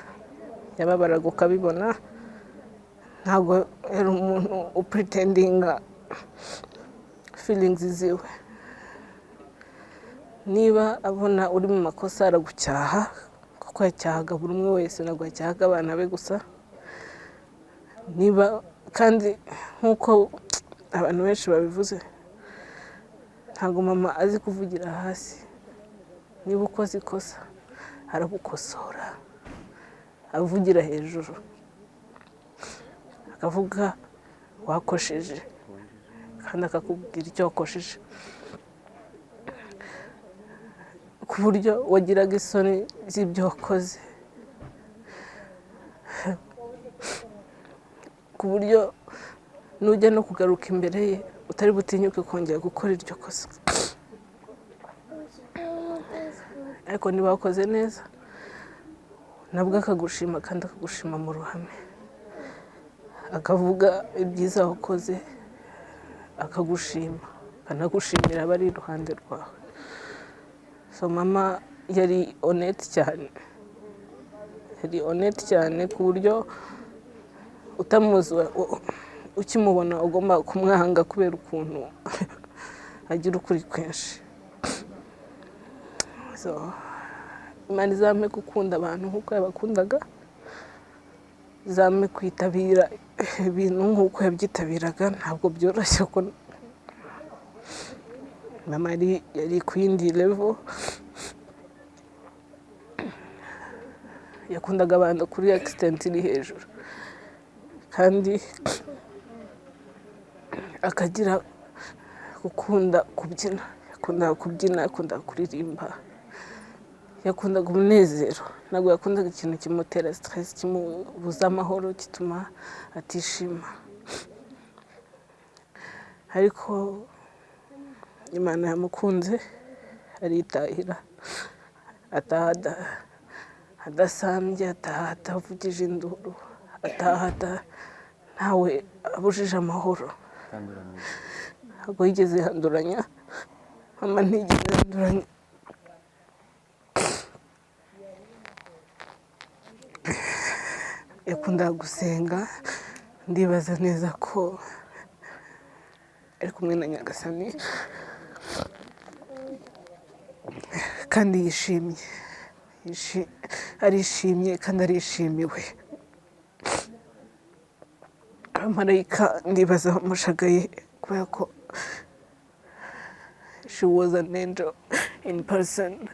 yababaraga ukabibona, ntabwo yari umuntu upretendinga feelings ziwe. Niba abona uri mu makosa aragucyaha, kuko yacyahaga buri umwe wese, ntabwo yacyahaga abana be gusa. Niba kandi nk'uko abantu benshi babivuze, ntabwo mama azi kuvugira hasi. Niba ukoze ikosa aragukosora, avugira hejuru, akavuga wakosheje kandi akakubwira icyo wakosheje, ku buryo wagiraga isoni z'ibyo wakoze, ku buryo nujya no kugaruka imbere ye utari butinyuke kongera gukora iryo kosa. Ariko niba wakoze neza nabwo akagushima, kandi akagushima mu ruhame, akavuga ibyiza wakoze, akagushima, akanagushimira abari iruhande rwawe. Mama yari honnête cyane, yari honnête cyane ku buryo utamuzi ukimubona ugomba kumwanga kubera ukuntu agira ukuri kwinshi. Imana izame gukunda abantu nk'uko yabakundaga, izame kwitabira ibintu nk'uko yabyitabiraga. Ntabwo byoroshye ko mama yari ku yindi level, yakundaga abantu kuri extent iri hejuru, kandi akagira gukunda kubyina, yakundaga kubyina, yakundaga kuririmba, yakundaga umunezero. Ntabwo yakundaga ikintu kimutera stress, kimubuza amahoro, gituma atishima. Ariko Imana yamukunze aritahira, ataha adasambye, ataha atavugije induru, ataha ntawe abujije amahoro. Ntabwo yigeze yanduranya, mama ntigeze yanduranya. Yakundaga gusenga, ndibaza neza ko ari kumwe na Nyagasani, kandi arishimye kandi arishimiwe. Abamarayika ndibaza bamushagaye kubera ko she was an angel in person.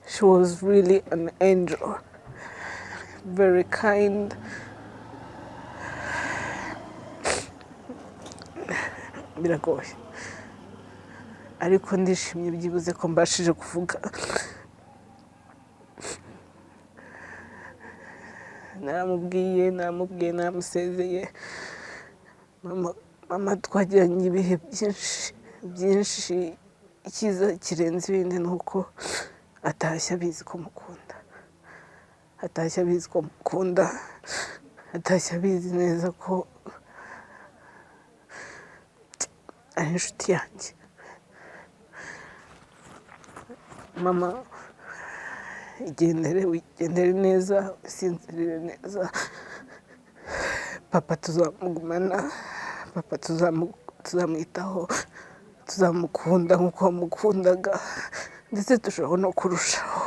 She was really an angel, very kind. Biragoye ariko ndishimye byibuze ko mbashije kuvuga. Naramubwiye mama twagiranye ibihe byinshi. Icyiza kirenze ibindi ni uko atashye abizi ko mukunda, atashye abizi neza ko ari inshuti yanjye. Mama igendere neza, usinzirire neza. Papa tuzamugumana, papa tuzamwitaho, tuzamukunda nk'uko wamukundaga ndetse dushobora no kurushaho.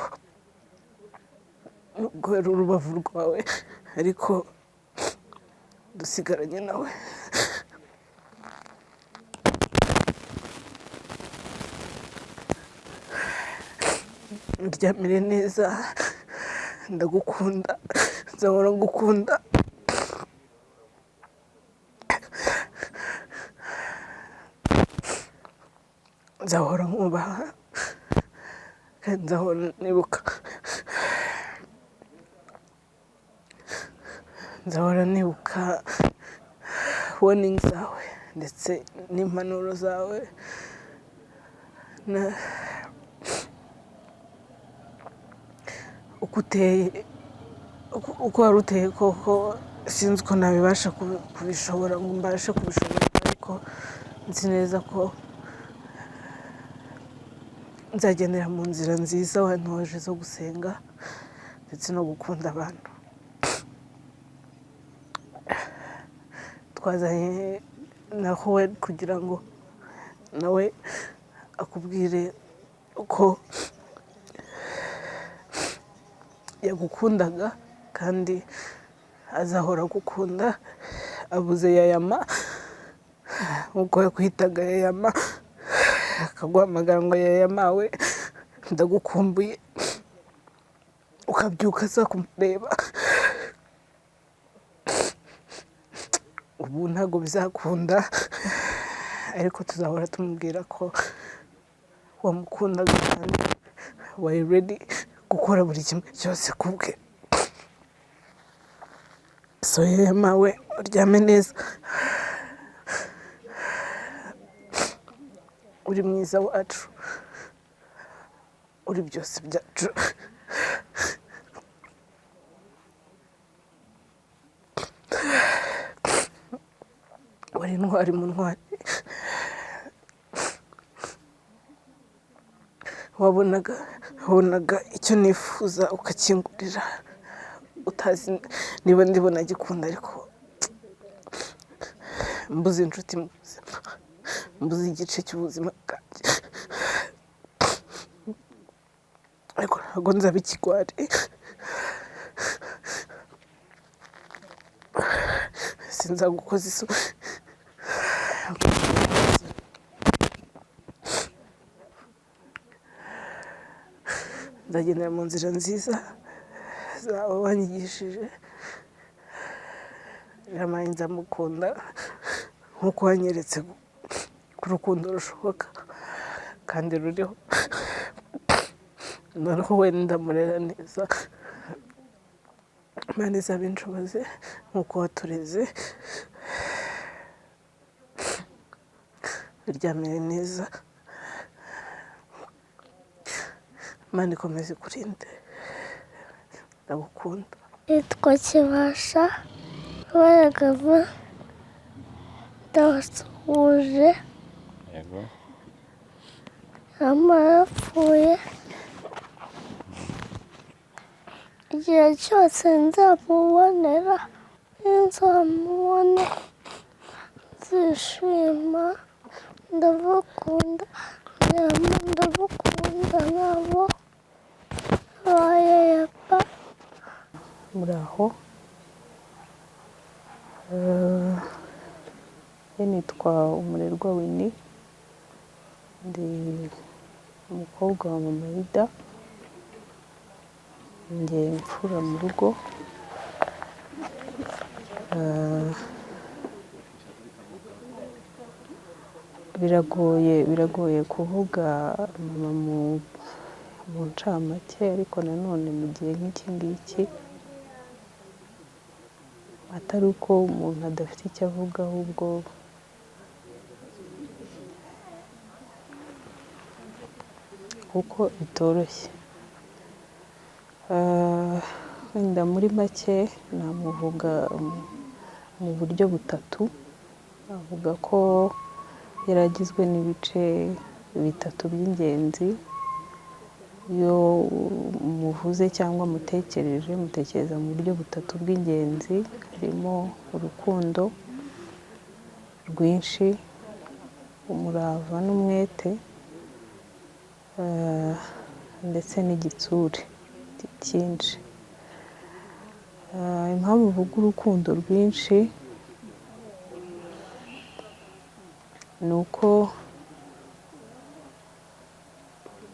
Nubwo ari urubavu rwawe ariko dusigaranye nawe. Ndyamire neza, ndagukunda, nzahora ngukunda. Nzahora nkubaha kandi nzahora nibuka warning zawe ndetse n'impanuro zawe. uko wari uteye koko sinzi ko nabibasha kubishobora ngo mbashe kubishobora, ariko nzi neza ko nzagendera mu nzira nziza wantoje zo gusenga ndetse no gukunda abantu. Twazanye na Howard kugira ngo nawe akubwire uko yagukundaga kandi azahora gukunda. Abuze yayama nk'uko yakwitaga yayama, akaguhamagara ngo yayamawe ndagukumbuye, ukabyuka aza kumureba. Ubu ntabwo bizakunda ariko tuzahora tumubwira ko wamukundaga kandi wari ready gukora buri kimwe cyose kubwe. So yayamawe, uryame neza, uri mwiza wacu, uri byose byacu. Wari intwari mu ntwari, wabonaga icyo nifuza ukakingurira, utazi niba ndibona gikunda, ariko mbuze inshuti mu buzima, mbuze igice cy'ubuzima bwanjye, ariko ntabwo nzaba ikigwari. Sinzagukoza isoni, nzagendera mu nzira nziza zawe wanyigishije. Yamaye nzamukunda nk'uko wanyeretse ko urukundo rushoboka kandi ruriho. Noneho wenda ndamurera neza, Imana izabinshoboze nk'uko watureze. Uryamire neza, Imana ikomeze ikurinde, ndagukunda. Nitwa Kibasha Baragava, ndabasuhuje. Yego. Mama yapfuye, igihe cyose nzamubonera, nzamubone nzishima ndabakunda mama ndabakunda nkabo bayapa muraho nitwa Umurerwa Winnie ndi umukobwa wa mama Ida njye mfura mu rugo biragoye kuvuga mama mu ncamake ariko nanone mu gihe nk'iki ngiki atari uko umuntu adafite icyo avuga ahubwo kuko bitoroshye wenda muri make namuvuga mu buryo butatu avuga ko yaragizwe n'ibice bitatu by'ingenzi iyo muvuze cyangwa mutekereza mu buryo butatu bw'ingenzi harimo urukundo rwinshi umurava n'umwete ndetse n'igitsure cyinshi impamvu uvuga urukundo rwinshi ni uko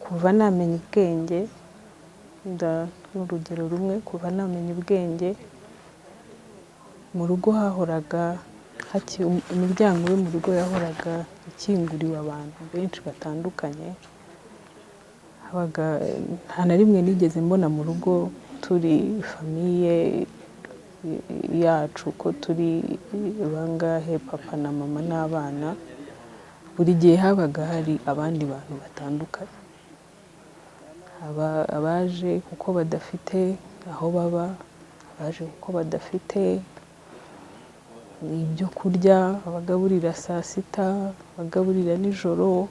kuva namenya ubwenge n'urugero rumwe kuva namenya ubwenge mu rugo hahoraga imiryango yo mu rugo yahoraga ikinguriwe abantu benshi batandukanye nta na rimwe nigeze mbona mu rugo turi famiye yacu ko turi bangahe papa na mama n'abana buri gihe habaga hari abandi bantu batandukanye abaje kuko badafite aho baba abaje kuko badafite ibyo kurya abagaburira saa sita abagaburira nijoro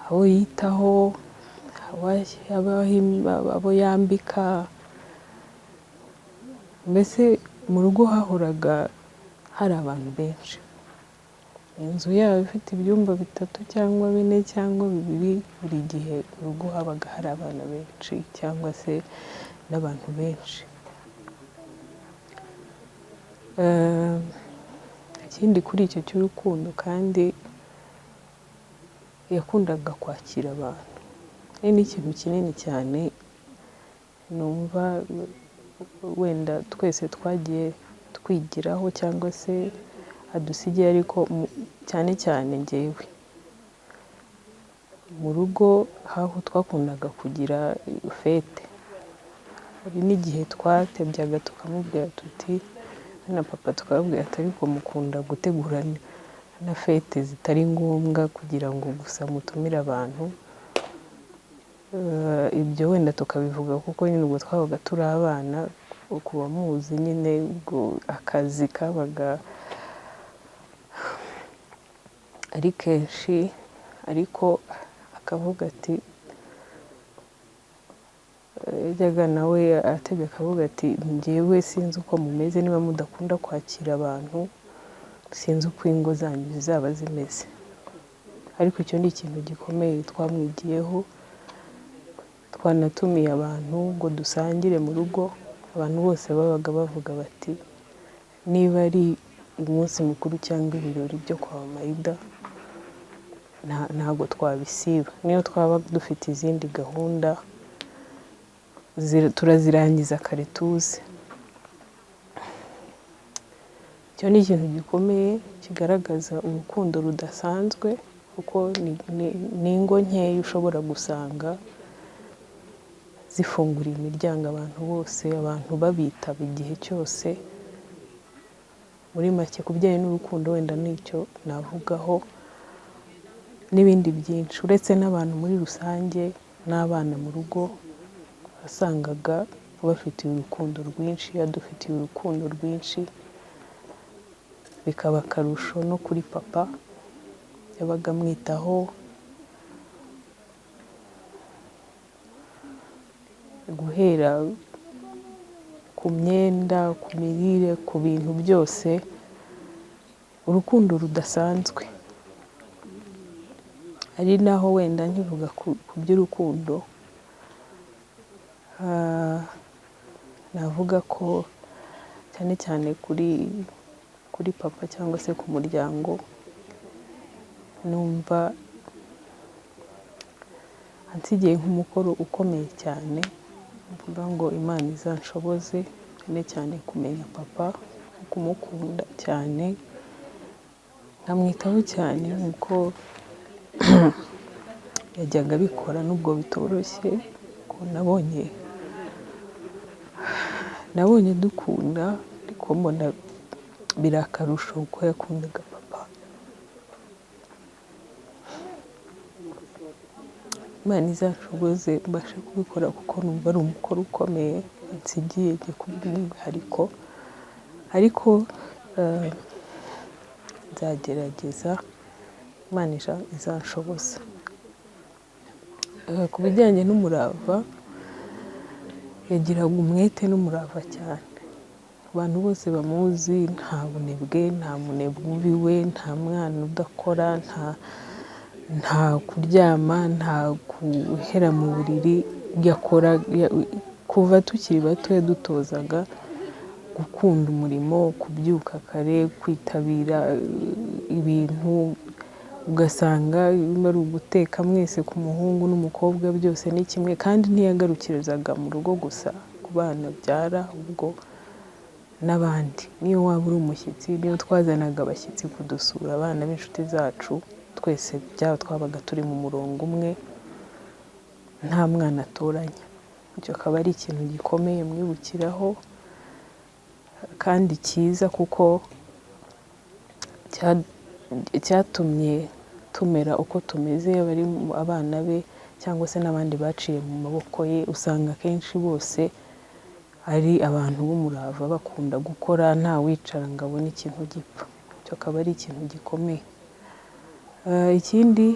abo yitaho abo yambika mbese mu rugo hahoraga hari abantu benshi inzu yabo ifite ibyumba 3 cyangwa 4 cyangwa 2 buri gihe urugo habaga hari abana benshi cyangwa se n'abantu benshi ikindi kuri icyo cy'urukundo kandi yakundaga kwakira abantu ni ikintu kinini cyane numva wenda twese twagiye twigiraho cyangwa se adusigiye ariko cyane cyane njyewe mu rugo haho twakundaga kugira fete hari n'igihe twatebyaga tukamubwira tuti na papa tukababwira ati ariko mukunda gutegura na fete zitari ngombwa kugira ngo gusa mutumire abantu ibyo wenda tukabivuga kuko nyine ubwo twabaga turi abana kuba muzi nyine akazi kabaga ari kenshi ariko akavuga ati yajyaga nawe ategeka akavuga ati njyewe sinzi uko mumeze niba mudakunda kwakira abantu sinzi uko ingo zanyu zizaba zimeze ariko icyo ni ikintu gikomeye twamwigiyeho twanatumiye abantu ngo dusangire mu rugo abantu bose babaga bavuga bati niba ari umunsi mukuru cyangwa ibirori byo kwa Mama Ida ntabwo twabisiba niyo twaba dufite izindi gahunda turazirangiza kare tuze icyo ni ikintu gikomeye kigaragaza urukundo rudasanzwe kuko ni ingo nkeya ushobora gusanga zifunguriye imiryango abantu bose abantu babitaba igihe cyose muri make ku bijyanye n'urukundo wenda n'icyo navugaho n'ibindi byinshi uretse n'abantu muri rusange n'abana mu rugo wasangaga bafitiye urukundo rwinshi yadufitiye urukundo rwinshi bikaba akarusho no kuri papa yabaga amwitaho guhera ku myenda ku mirire ku bintu byose urukundo rudasanzwe ari naho wenda nkivuga ku by'urukundo navuga ko cyane cyane kuri papa cyangwa se ku muryango numva ansigiye nk'umukoro ukomeye cyane, mvuga ngo Imana izanshoboze cyane cyane kumenya papa, kumukunda cyane, nkamwitaho cyane nk'uko yajyaga abikora nubwo bitoroshye, ko nabonye dukunda ariko mbona biri akarusho uko yakundaga papa. Imana izanshoboze mbashe kubikora kuko numva ari umukoro ukomeye ansigiye by'umwihariko, ariko nzagerageza, Imana izanshoboza. Ku bijyanye n'umurava, yagiraga umwete n'umurava cyane. Abantu bose bamuzi nta bunebwe, nta munebwe ubiwe, nta mwana udakora, nta kuryama, nta guhera mu buriri. Kuva tukiri bato yadutozaga gukunda umurimo, kubyuka kare, kwitabira ibintu, ugasanga iyo ari uguteka mwese ku muhungu n'umukobwa byose ni kimwe, kandi ntiyagarukirizaga mu rugo gusa ku bana abyara, ubwo n'abandi. Niyo waba uri umushyitsi, niyo twazanaga abashyitsi kudusura, abana b'inshuti zacu, twese twabaga turi mu murongo umwe, nta mwana atoranya. Icyo akaba ari ikintu gikomeye mwibukiraho kandi cyiza, kuko cyatumye tumera uko tumeze. Abari abana be cyangwa se n'abandi baciye mu maboko ye, usanga akenshi bose ari abantu b'umurava, bakunda gukora, nta wicara ngo abone ikintu gipfa. Icyo akaba ari ikintu gikomeye. Ikindi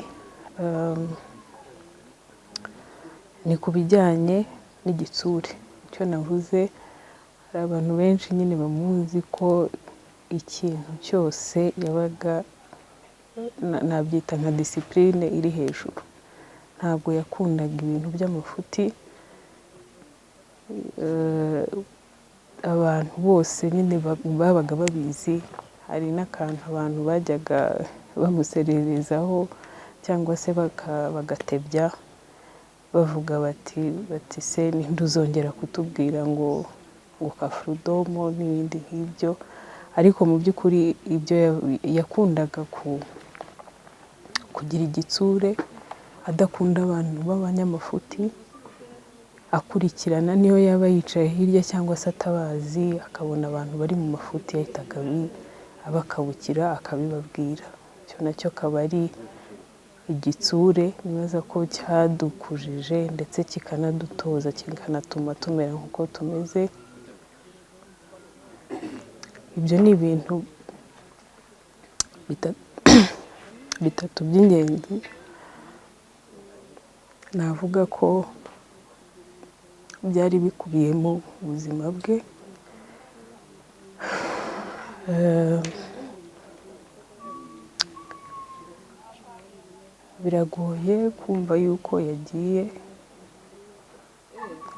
ni ku bijyanye n'igitsure. Icyo navuze, hari abantu benshi nyine bamuzi ko ikintu cyose yabaga, nabyita nka disipurine iri hejuru. Ntabwo yakundaga ibintu by'amafuti. Abantu bose nyine babaga babizi. Hari n'akantu abantu bajyaga bamusererezaho cyangwa se bagatebya, bavuga bati se ntuzongera kutubwira ngo kafurudomo n'ibindi nk'ibyo. Ariko mu by'ukuri ibyo yakundaga kugira igitsure, adakunda abantu b'abanyamafuti, akurikirana niyo yaba yicaye hirya cyangwa se atabazi, akabona abantu bari mu mafuti yahitaga abakabukira akabibabwira. Icyo nacyo akaba ari igitsure nibaza ko cyadukujije ndetse kikanadutoza, kikanatuma tumera nk'uko tumeze. Ibyo ni ibintu bitatu by'ingenzi navuga ko byari bikubiyemo ubuzima bwe. Biragoye kumva yuko yagiye,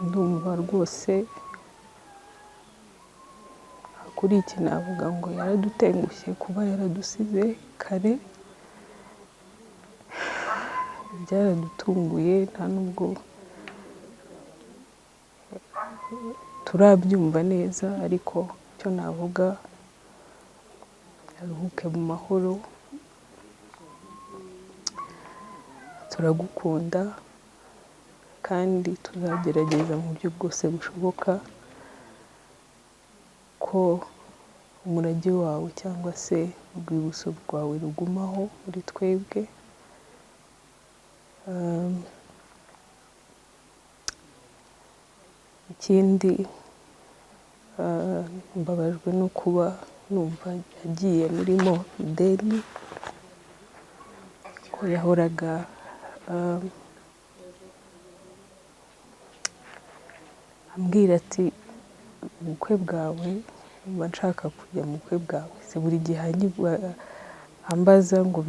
ndumva rwose kuri iki navuga ngo yaradutengushye kuba yaradusize kare. Byaradutunguye, nta nubwo turabyumva neza, ariko icyo navuga, aruhuke mu mahoro. Turagukunda kandi tuzagerageza mu buryo bwose bushoboka ko umurage wawe cyangwa se urwibutso rwawe rugumaho muri twebwe. Ikindi mbabajwe no kuba numva yagiye murimo ideni, ko yahoraga ambwira ati ubukwe bwawe, mba nshaka kujya mu bukwe bwawe. Se buri gihe ambaza ngo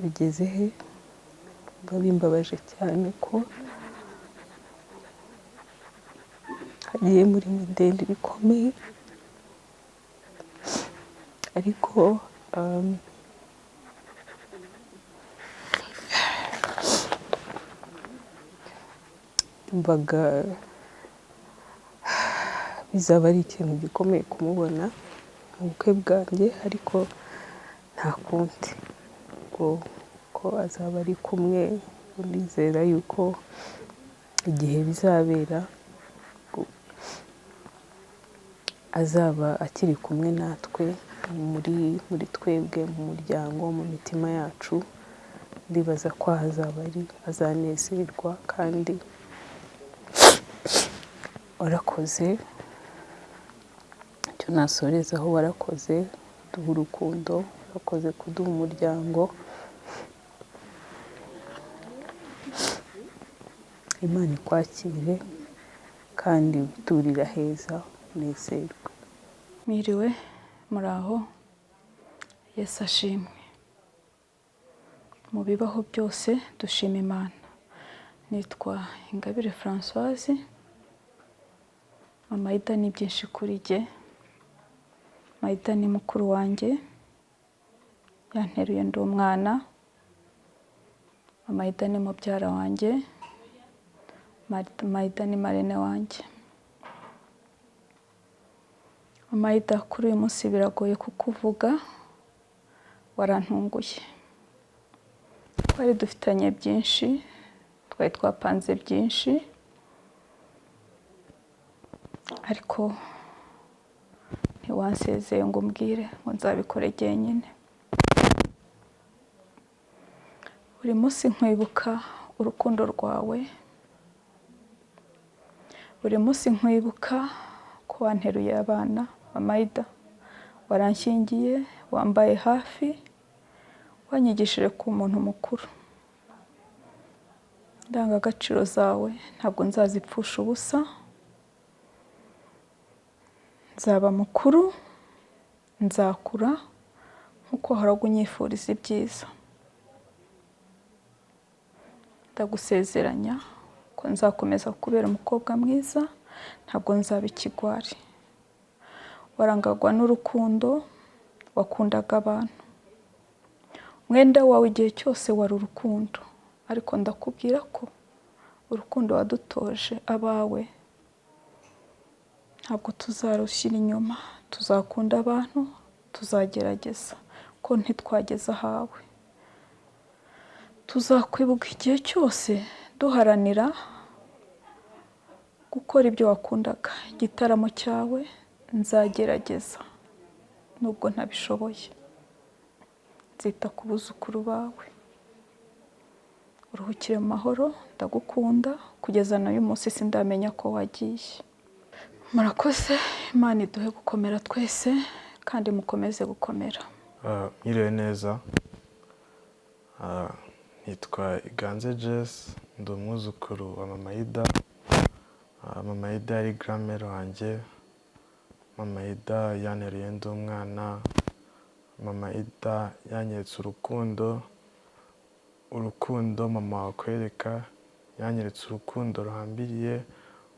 bigeze he. biba bimbabaje cyane ko hagiye muri mu ideni rikomeye, ariko mbaga bizaba ari ikintu gikomeye kumubona mu bukwe bwanjye, ariko nta kundi ko azaba ari kumwe. Ndizera yuko igihe bizabera azaba akiri kumwe natwe muri twebwe, mu muryango, mu mitima yacu. Ndibaza ko azaba ari azanezerwa. Kandi warakoze, icyo nasorezaho, warakoze kuduha urukundo, warakoze kuduha umuryango. Imana ikwakire kandi witurira heza, unezerwe. Mwiriwe, muraho, Yesu ashimwe. Mu bibaho byose dushima Imana. Nitwa Ingabire Françoise. Mama Ida ni byinshi kuri jye. Mama Ida ni mukuru wanjye, yanteruye ndi umwana. Mama Ida ni mubyara wanjye. Mama Ida ni marene wanjye. Mama Ida, kuri uyu munsi biragoye kukuvuga, warantunguye. Twari dufitanye byinshi, twari twapanze byinshi, ariko ntiwansezeye ngo umbwire ngo nzabikore jyenyine. Buri munsi nkwibuka urukundo rwawe, buri munsi nkwibuka ko wanteruye abana. Mama Ida, waranshyingiye, wambaye hafi, wanyigishije ku muntu mukuru. Indangagaciro zawe ntabwo nzazipfusha ubusa. Nzaba mukuru, nzakura nk'uko haraga unyifuriza ibyiza. Ndagusezeranya ko nzakomeza kubera umukobwa mwiza, ntabwo nzaba ikigwari. Warangagwa n'urukundo, wakundaga abantu. Umwenda wawe igihe cyose wari urukundo, ariko ndakubwira ko urukundo wadutoje abawe ntabwo tuzarushyira inyuma. Tuzakunda abantu, tuzagerageza ko ntitwageze ahawe. Tuzakwibuka igihe cyose duharanira gukora ibyo wakundaga. Igitaramo cyawe nzagerageza nubwo ntabishoboye. Nzita ku buzukuru bawe. Uruhukire mu mahoro, ndagukunda. Kugeza n'uyu munsi sindamenya ko wagiye. Murakoze, Imana iduhe gukomera twese kandi mukomeze gukomera. Mwiriwe neza. Nitwa Iganze Jess, ndi umwuzukuru wa Mama Ida. Mama Ida yari grand-mère wanjye. Mama Ida yanteruye ndi umwana. Mama Ida yanyeretse urukundo mama wakwereka. Yanyeretse urukundo ruhambiriye,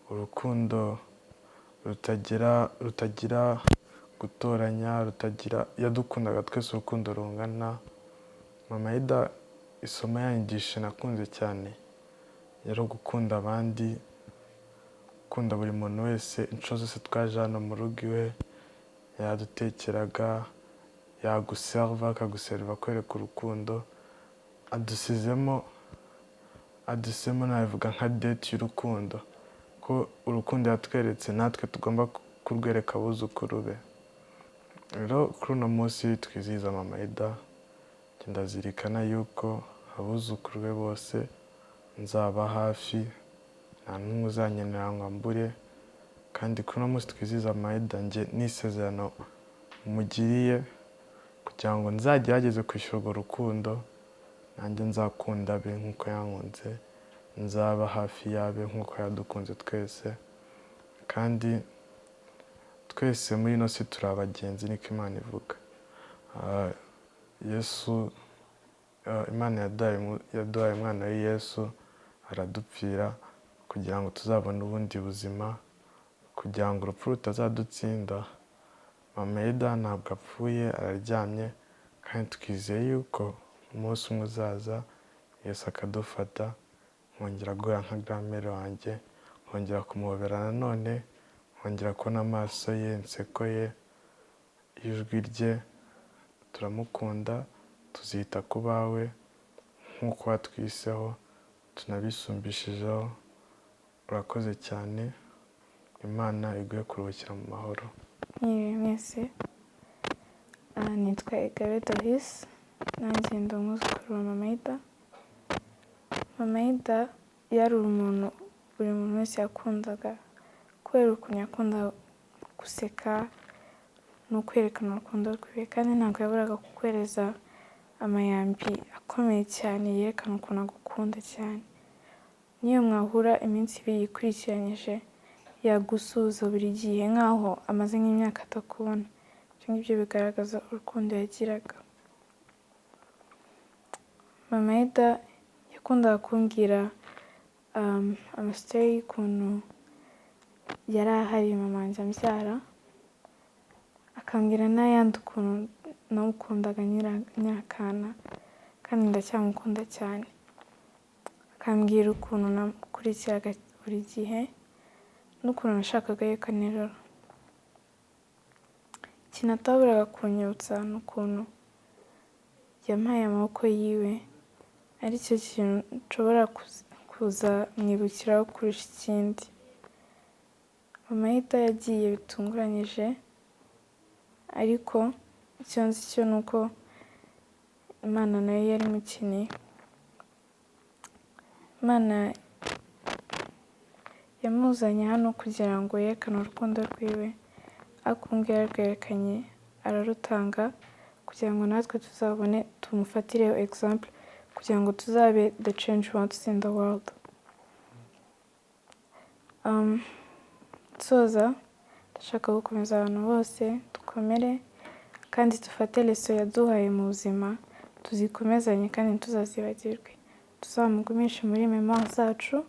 urukundo rutagira gutoranya, yadukundaga twese urukundo rungana. Mama Ida, isomo yanyigisha nakunze cyane yari gukunda abandi, gukunda buri muntu wese. Inshuro zose twaje hano mu rugo iwe, yadutekeraga, yaguserva, akaguseriva, akwereka urukundo. Adusizemo nabivuga nka date y'urukundo, ko urukundo yatweretse natwe tugomba kurwereka abuzukuru be. Rero kuri uno munsi twizihiza Mama Ida, ndazirikana yuko abuzukuru be bose nzaba hafi, nta n'umwe uzankenera ngo ambure. Kandi kuri uno munsi twizihiza Mama Ida, njye n'isezerano mugiriye kugira ngo nzagerageze kwishyura urwo rukundo. Nanjye nzakunda abe nk'uko yankunze, nzaba hafi yabe nk'uko yadukunze twese. Kandi twese muri ino si turi abagenzi, niko Imana ivuga. Yesu imana yaduhaye umwana we Yesu aradupfira kugira ngo tuzabone ubundi buzima, kugira ngo urupfu rutazadutsinda. Mama Eda ntabwo apfuye, araryamye, kandi twizeye yuko umunsi umwe uzaza Yesu akadufata, nkongera guhura nka grand-mère wanjye, nkongera kumuhobera nanone, nkongera kubona amaso ye, inseko ye, ijwi rye. Turamukunda, tuzita ku bawe nk'uko watwiseho, tunabisumbishijeho. Urakoze cyane, Imana iguhe kuruhukira mu mahoro. mwese nitwa Igabe Doris, nanjye ndi umwuzukuru wa Mama Ida. Mama Ida yari umuntu buri muntu wese yakundaga, kubera ukuntu yakundaga guseka no kwerekana urukundo rwiwe, kandi ntabwo yaburaga kukwereza amayambi akomeye cyane yerekana ukuntu agukunda cyane. Niyo mwahura iminsi ibiri ikurikiranyije yagusuhuza buri gihe nk'aho amaze nk'imyaka atakubona. Ibyo ngibyo bigaragaza urukundo yagiraga. Mama Ida yakundaga kumbwira amasiteri y'ukuntu yari ahari mama wanjye ambyara, akambwira n'ayandi ukuntu namukundaga nyirakana kandi ndacyamukunda cyane. Akambwira ukuntu namukurikiraga buri gihe n'ukuntu nashakaga yuko anirora. Ikintu ataburaga kunyibutsa n'ukuntu yampaye amaboko yiwe, aricyo kintu nshobora kuza mwibukiraho kurusha ikindi. Mama Ida yagiye bitunguranyije, ariko icyo nzi cyo ni uko Imana nayo yari imukeneye. Imana yamuzanye hano kugira ngo yerekane urukundo rwiwe, ariko ubwo yarwerekanye ararutanga kugira ngo natwe tuzabone tumufatireho example, kugira ngo tuzabe the change we want to see in the world. Soza ndashaka gukomeza abantu bose dukomere kandi dufate leso yaduhaye mu buzima, tuzikomezanye kandi ntituzazibagirwe. Tuzamugumishe muri memoire zacu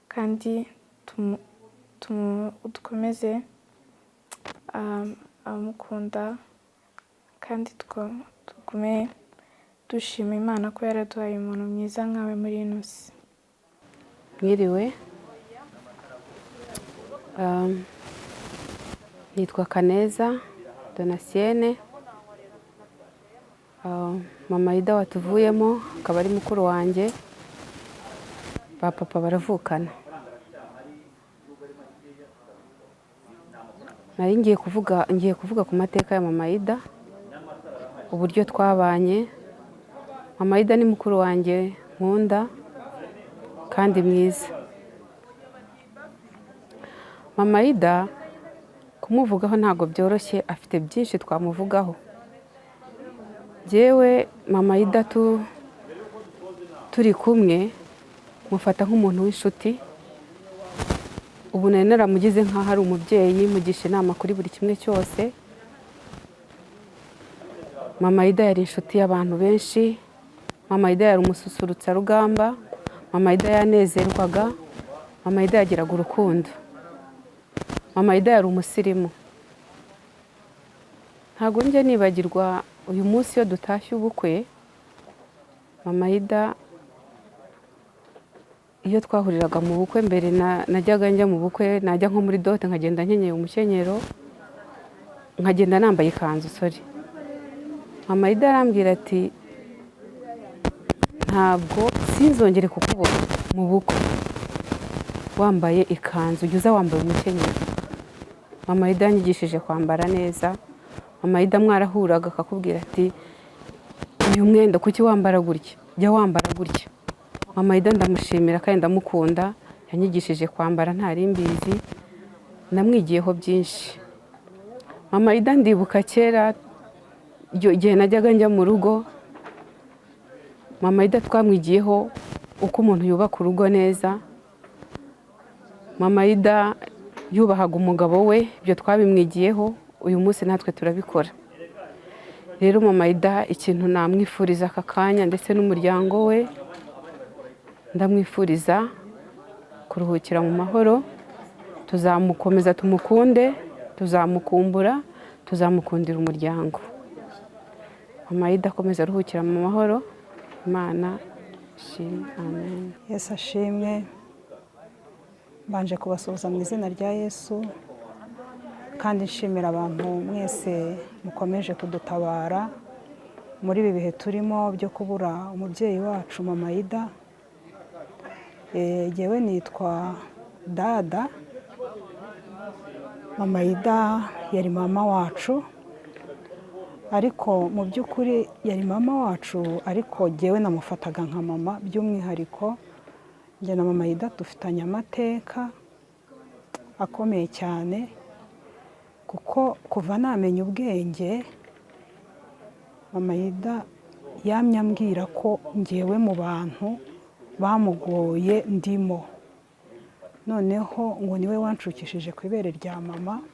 kandi dukomeze abamukunda, kandi tugume dushima Imana ko yaraduhaye umuntu mwiza nkawe muri ino si. Mwiriwe, nitwa Kaneza Donatienne. Mama Ida watuvuyemo akaba ari mukuru wanjye, ba papa baravukana. Nari ngiye kuvuga ku mateka ya Mama Ida, uburyo twabanye. Mama Ida ni mukuru wanjye nkunda kandi mwiza. Mama Ida kumuvugaho ntabwo byoroshye, afite byinshi twamuvugaho. Jewe Mama Ida turi kumwe mufata nk'umuntu w'inshuti. Ubu nari naramugize nk'aho ari umubyeyi, mugisha inama kuri buri kimwe cyose. Mama Ida yari inshuti y'abantu benshi. Mama Ida yari umususurutsa rugamba. Mama Ida yanezerwaga. Mama Ida yagiraga urukundo. Mama Ida yari umusirimu. Ntabwo njye nibagirwa uyu munsi iyo dutashye ubukwe. Mama Ida iyo twahuriraga mu bukwe, mbere najyaga njya mu bukwe, najya nko muri dote nkagenda nkenyeye umukenyero, nkagenda nambaye ikanzu. Mama Ida arambwira ati ntabwo sinzongere kukubona mu bukwe wambaye ikanzu, jya uza wambaye umukenyero. Mama Ida yanyigishije kwambara neza. Mama Ida mwarahuraga akakubwira ati uyu mwenda kuki wambara gutya, jya wambara gutya. Mama Ida ndamushimira kandi ndamukunda, yanyigishije kwambara ntari mbizi, namwigiyeho byinshi. Mama Ida ndibuka kera igihe najyaga njya mu rugo, Mama Ida twamwigiyeho uko umuntu yubaka urugo neza. Mama Ida yubahaga umugabo we, ibyo twabimwigiyeho, uyu munsi natwe turabikora. rero mama Ida ikintu namwifuriza aka kanya ndetse n'umuryango we, ndamwifuriza kuruhukira mu mahoro, tuzamukomeza tumukunde, tuzamukumbura, tuzamukundira umuryango. Mama Ida akomeza aruhukira mu mahoro, Imana ishimwe, amen. Yesu ashimwe. Mbanje kubasuhuza mu izina rya Yesu, kandi nshimira abantu mwese mukomeje kudutabara muri ibi bihe turimo byo kubura umubyeyi wacu mama Ida. Jyewe nitwa Dada. Mama Ida yari mama wacu, ariko mu by'ukuri yari mama wacu, ariko jyewe namufataga nka mama by'umwihariko. Njye na mama Ida dufitanye amateka akomeye cyane, kuko kuva namenya ubwenge mama Ida yamye ambwira ko njyewe mu bantu bamugoye ndimo. Noneho ngo niwe wanshukishije ku ibere rya mama,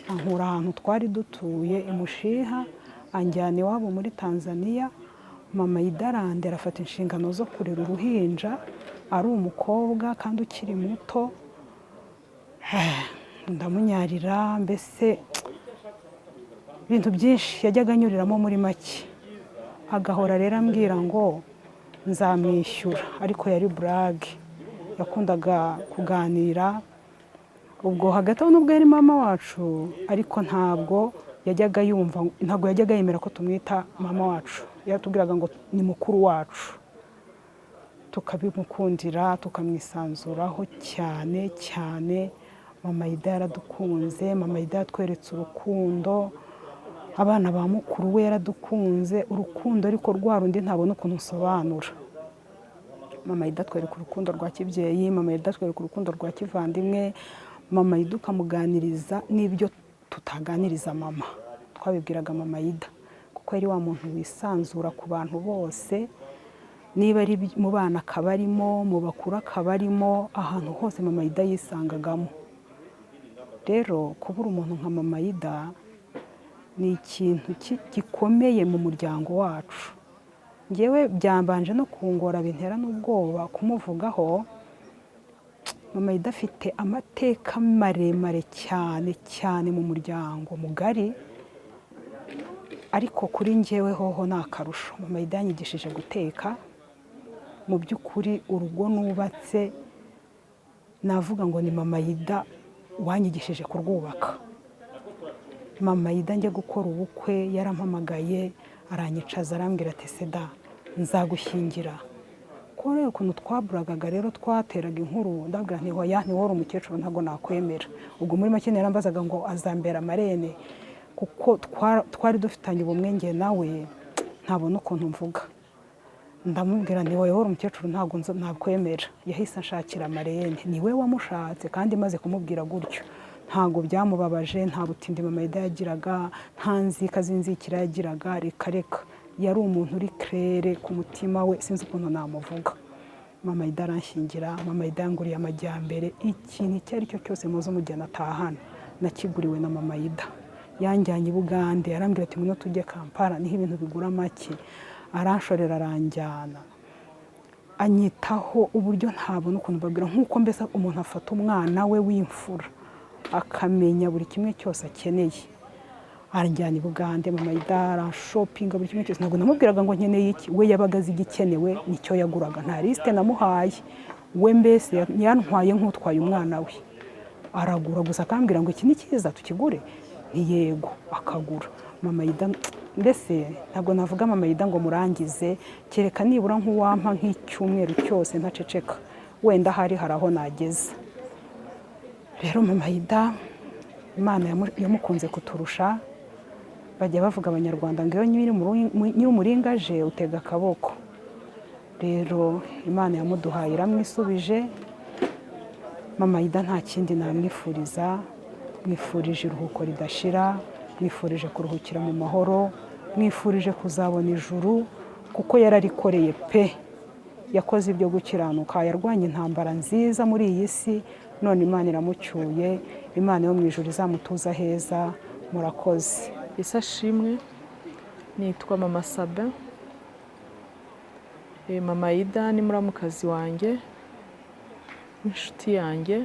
ankura ahantu twari dutuye i Mushiha, anjyana iwabo muri Tanzania. Mama Ida arandera, afata inshingano zo kurera uruhinja, ari umukobwa kandi ukiri muto. Ndamunyarira, mbese ibintu byinshi yajyaga anyuriramo muri make, agahora rero ambwira ngo nzamwishyura, ariko yari burage, yakundaga kuganira. Ubwo hagati aho nubwo yari mama wacu, ariko ntabwo yajyaga yumva, ntabwo yajyaga yemera ko tumwita mama wacu, yatubwiraga ngo ni mukuru wacu. Tukabimukundira, tukamwisanzuraho cyane cyane. Mama Ida yaradukunze, mama Ida yatweretse urukundo, abana ba mukuru we yaradukunze, urukundo ariko rwa rundi ntabona ukuntu nsobanura. Mama Ida atwereka urukundo rwa kibyeyi, mama Ida atwereka urukundo rwa kivandimwe. Mama Ida ukamuganiriza n'ibyo tutaganiriza mama, twabibwiraga mama Ida, kuko yari wa muntu wisanzura ku bantu bose. Niba ari mu bana akaba arimo, mu bakuru akaba arimo, ahantu hose mama Ida yisangagamo. Rero kubura umuntu nka mama Ida ni ikintu gikomeye mu muryango wacu. Njyewe byambanje no kungora, bintera n'ubwoba kumuvugaho. Mama Ida afite amateka maremare cyane cyane mu muryango mugari, ariko kuri njyewe hoho ni akarusho. Mama Ida yanyigishije guteka. Mu by'ukuri urugo nubatse navuga ngo ni mama Ida wanyigishije kurwubaka. Mama Ida njye gukora ubukwe yarampamagaye, aranyicaza, arambwira ati Seda, nzagushyingira. Ko rero ukuntu twaburagaga rero twateraga inkuru, ndabwira nti hoya, ni wowe umukecuru, ntabwo nakwemera. Ubwo muri make yarambazaga ngo azambera marene, kuko twari dufitanye ubumwe njye nawe, ntabona ukuntu mvuga. Ndamubwira nti wowe umukecuru, ntabwo nakwemera. Yahise anshakira marene, ni we wamushatse, kandi maze kumubwira gutyo ntabwo byamubabaje. Nta butindi mama Ida yagiraga, nta nzika z'inzikira yagiraga, reka reka. Yari umuntu uri claire ku mutima we, sinzi ukuntu namuvuga. Mama Ida aranshyingira, mama Ida yanguriye amajyambere. Ikintu icyo ari cyo cyose muze umujyana atahana nakiguriwe na mama Ida. Yanjyanye i Bugande, arambwira ati muno tujye Kampala, niho ibintu bigura make. Aranshorera, aranjyana, anyitaho uburyo ntabona ukuntu babwira, nk'uko mbese umuntu afata umwana we w'imfura akamenya buri kimwe cyose akeneye. Aranjyana i Bugande, mama Ida arashopinga buri kimwe cyose. Ntabwo namubwiraga ngo nkeneye iki, we yabaga azi igikenewe nicyo yaguraga, nta lisite namuhaye. We mbese yantwaye nk'utwaye umwana we, aragura gusa akambwira ngo iki ni cyiza tukigure, ntiyego, akagura. Mama Ida mbese ntabwo navuga mama Ida ngo murangize, kereka nibura nk'uwampa nk'icyumweru cyose ntaceceka, wenda hari aho nageze. Rero mama Ida Imana yamukunze kuturusha. Bajya bavuga abanyarwanda ngo iyo nyiri umuringaje utega akaboko. Rero Imana yamuduhaye iramwisubije. Mama Ida nta kindi namwifuriza, mwifurije iruhuko ridashira, mwifurije kuruhukira mu mahoro, mwifurije kuzabona ijuru, kuko yararikoreye pe. Yakoze ibyo gukiranuka, yarwanye intambara nziza muri iyi si, none Imana iramucyuye. Imana yo mu ijuru izamutuza heza. Murakoze. Yesu ashimwe. nitwa mama Sabin. Mama Ida ni muramukazi wanjye, inshuti yanjye,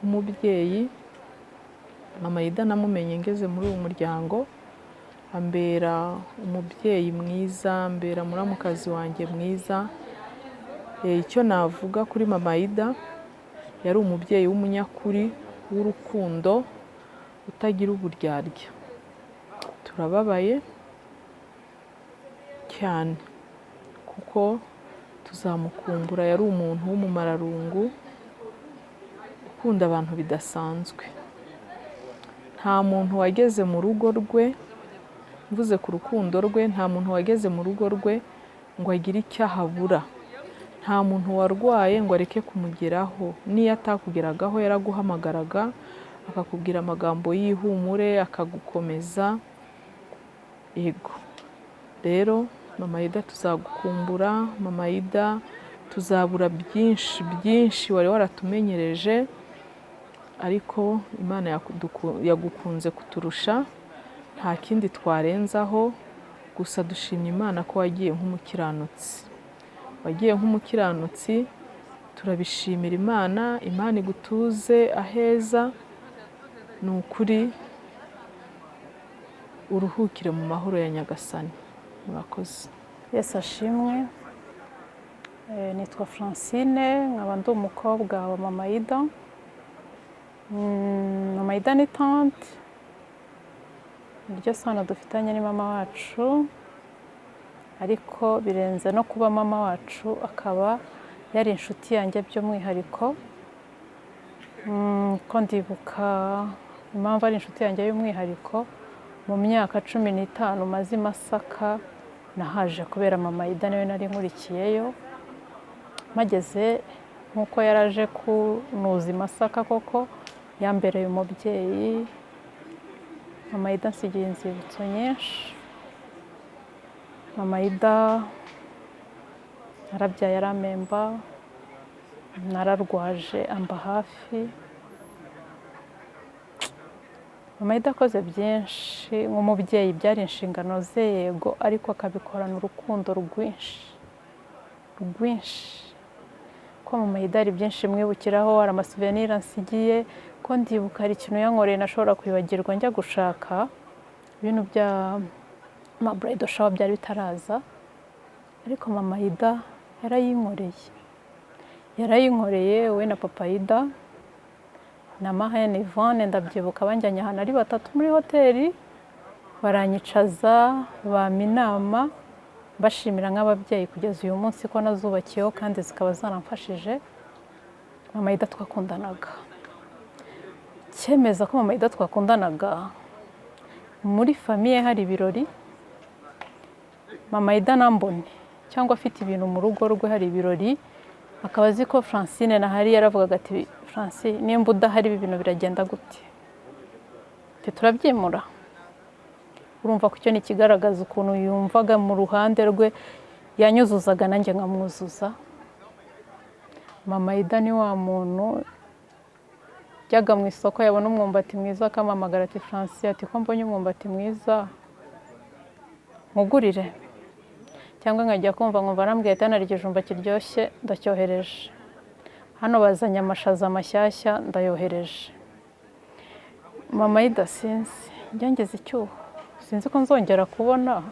umubyeyi. Mama Ida namumenye ngeze muri uwo muryango, ambera umubyeyi mwiza, ambera muramukazi wanjye mwiza. Icyo navuga kuri Mama Ida, yari umubyeyi w'umunyakuri, w'urukundo, utagira uburyarya. Turababaye cyane kuko tuzamukumbura. Yari umuntu w'umumararungu, ukunda abantu bidasanzwe. Nta muntu wageze mu rugo rwe, mvuze ku rukundo rwe, nta muntu wageze mu rugo rwe ngo agire icyo ahabura. Nta muntu warwaye ngo areke kumugeraho. N'iyo atakugeragaho yaraguhamagaraga, akakubwira amagambo y'ihumure, akagukomeza. Yego rero Mama Ida tuzagukumbura. Mama Ida tuzabura byinshi byinshi wari waratumenyereje, ariko Imana yagukunze kuturusha. Nta kindi twarenzaho, gusa dushimye Imana ko wagiye nk'umukiranutsi. Wagiye nk'umukiranutsi, turabishimira Imana. Imana igutuze aheza, ni ukuri uruhukire mu mahoro ya Nyagasani. Murakoze. Yesu ashimwe. Nitwa Francine, nkaba ndi umukobwa wa Mama Ida. Mama Ida ni tante. Iryo sano dufitanye ni mama wacu, ariko birenze no kuba mama wacu, akaba yari inshuti yanjye by'umwihariko. Ko ndibuka impamvu ari inshuti yanjye y'umwihariko, mu myaka 15 maze i Masaka nahaje kubera Mama Ida niwe nari nkurikiyeyo. Mageze nk'uko yaraje kunuza i Masaka, koko yambereye umubyeyi. Mama Ida nsigiye inzibutso nyinshi. Mama Ida narabyaye aramemba, nararwaje amba hafi. Mama Ida akoze byinshi nk'umubyeyi, byari inshingano ze, yego, ariko akabikorana urukundo rwinshi rwinshi. Ko Mama Ida ari byinshi mwibukiraho, hari amasouvenir ansigiye. Ko ndibuka hari ikintu yankoreye nashobora kwibagirwa njya gushaka ibintu bya bridal shower byari bitaraza, ariko Mama Ida yarayinkoreye we na Papa Ida na Mahene Yvonne. Ndabyibuka banjyanye ahantu ari batatu muri hoteli, baranyicaza, bampa inama, bashimira nk'ababyeyi kugeza uyu munsi ko nazubakiyeho kandi zikaba zaramfashije. Mama Ida twakundanaga. Cyemeza ko Mama Ida twakundanaga, muri famiye hari ibirori, Mama Ida nambone cyangwa afite ibintu mu rugo rwe, hari ibirori, akaba azi ko Francine nahari, yaravugaga ati Francine nimba udahari ibi bintu biragenda gute? Turabyimura. Urumva ko icyo ni kigaragaza ukuntu yumvaga mu ruhande rwe, yanyuzuzaga nanjye nkamwuzuza. Mama Ida ni wa muntu jyaga mu isoko yabona umwumbati mwiza akamamagara ati Francine, ati ko mbonye umwumbati mwiza nkugurire. Cyangwa nkajya kumva nkumva arambwiye ati hano ikijumba kiryoshye ndacyohereje, hano bazanye amashaza mashyashya ndayohereje. Mama Ida sinzi njyangeze icyuho, sinzi ko nzongera kubona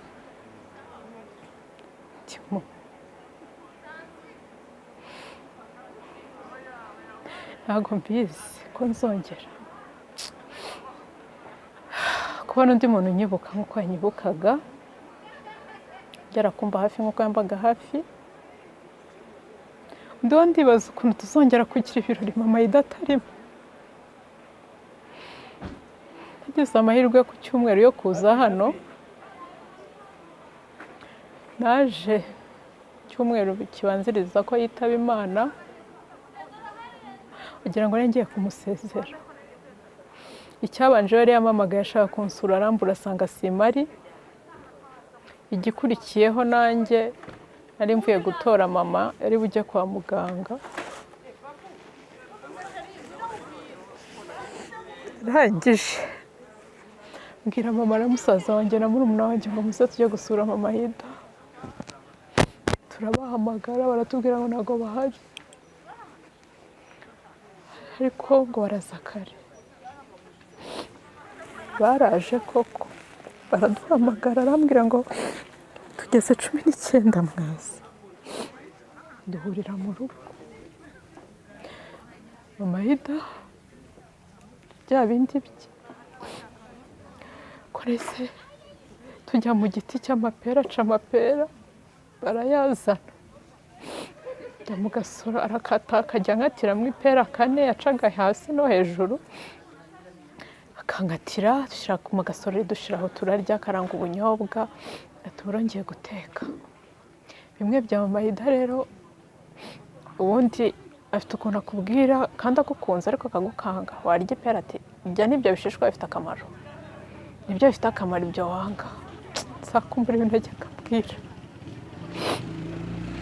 ntabwo mbizi ko nzongera kubona undi muntu unyibuka nk'uko yanyibukaga, kumba hafi nk'uko yambaga hafi. Ndiho ndibaza ukuntu tuzongera kugira ibirori Mama Ida atarimo. Nagize amahirwe ku cyumweru yo kuza hano, naje cyumweru kibanziriza ko yitaba Imana, ugira ngo ngiye kumusezera. Icyabanje yari yamamagaye ashaka kunsura, arambura asanga simari. Igikurikiyeho nanjye nari mvuye gutora mama yari bujye kwa muganga. Rangije mbwira mama na musaza wanjye na murumuna wanjye ngo muze tujye gusura mama Hida, turabahamagara baratubwira ngo ntabwo bahari, ariko ngo baraza kare. Baraje koko baraduhamagara arambwira ngo tugeze 19 mwaza, duhurira mu rugo. Mama Hida bya bindi bye korese tujya mu giti cy'amapera, aca amapera barayazana, njya mu gasoro arakata akajya nkatiramo ipera 4 yacaga hasi no hejuru, akangatira dushyira mu gasoro dushiraho turarya, akaranga ubunyobwa, aturongeye guteka. Bimwe bya Mama Hida rero ubundi afite ukuntu akubwira kandi agukunze ariko akagukanga, warya ipera ati ibyo nibyo bishishwa bifite akamaro, nibyo bifite akamaro ibyo wanga. Nzakumbura ibintu ajya akabwira,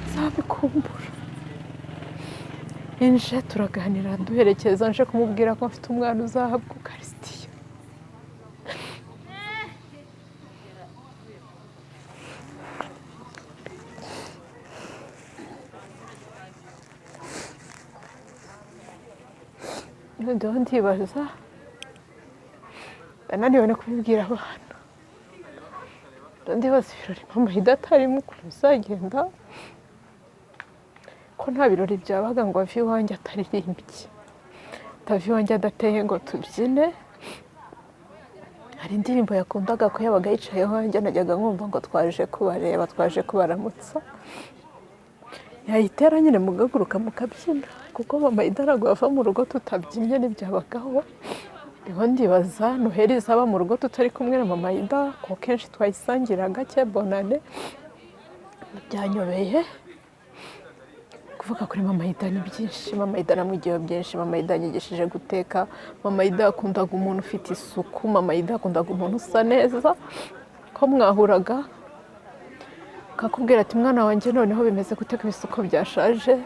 nzabikumbura. Inje turaganira duherekeza, nje kumubwira ko mfite umwana uzahabwa ukarisitiya. Noneho ndibaza, nananiwe no kubibwira abantu, ndibaza ibirori Mama Hida atarimo ukuntu bizagenda, ko nta birori byabaga ngo ave iwanjye ataririmbye, atave iwanjye adateye ngo tubyine. Hari indirimbo yakundaga ko yabaga yicaye iwanjye, najyaga nkumva ngo twaje kubareba, twaje kubaramutsa, yayitera nyine mugaguruka mukabyina, kuko Mama Hida ntabwo ava mu rugo tutabyinnye, ntibyabagaho. Niho ndibaza Noheli izaba mu rugo tutari kumwe na Mama Hida, kuko kenshi twayisangiraga cye bonane. Byanyobeye kuvuga kuri Mama Hida ni byinshi. Mama Hida namwigiyeho byinshi. Mama Hida yanyigishije guteka, Mama Hida yakundaga umuntu ufite isuku, Mama Hida yakundaga umuntu usa neza, ko mwahuraga akakubwira ati mwana wanjye noneho bimeze guteka ibisuko byashaje.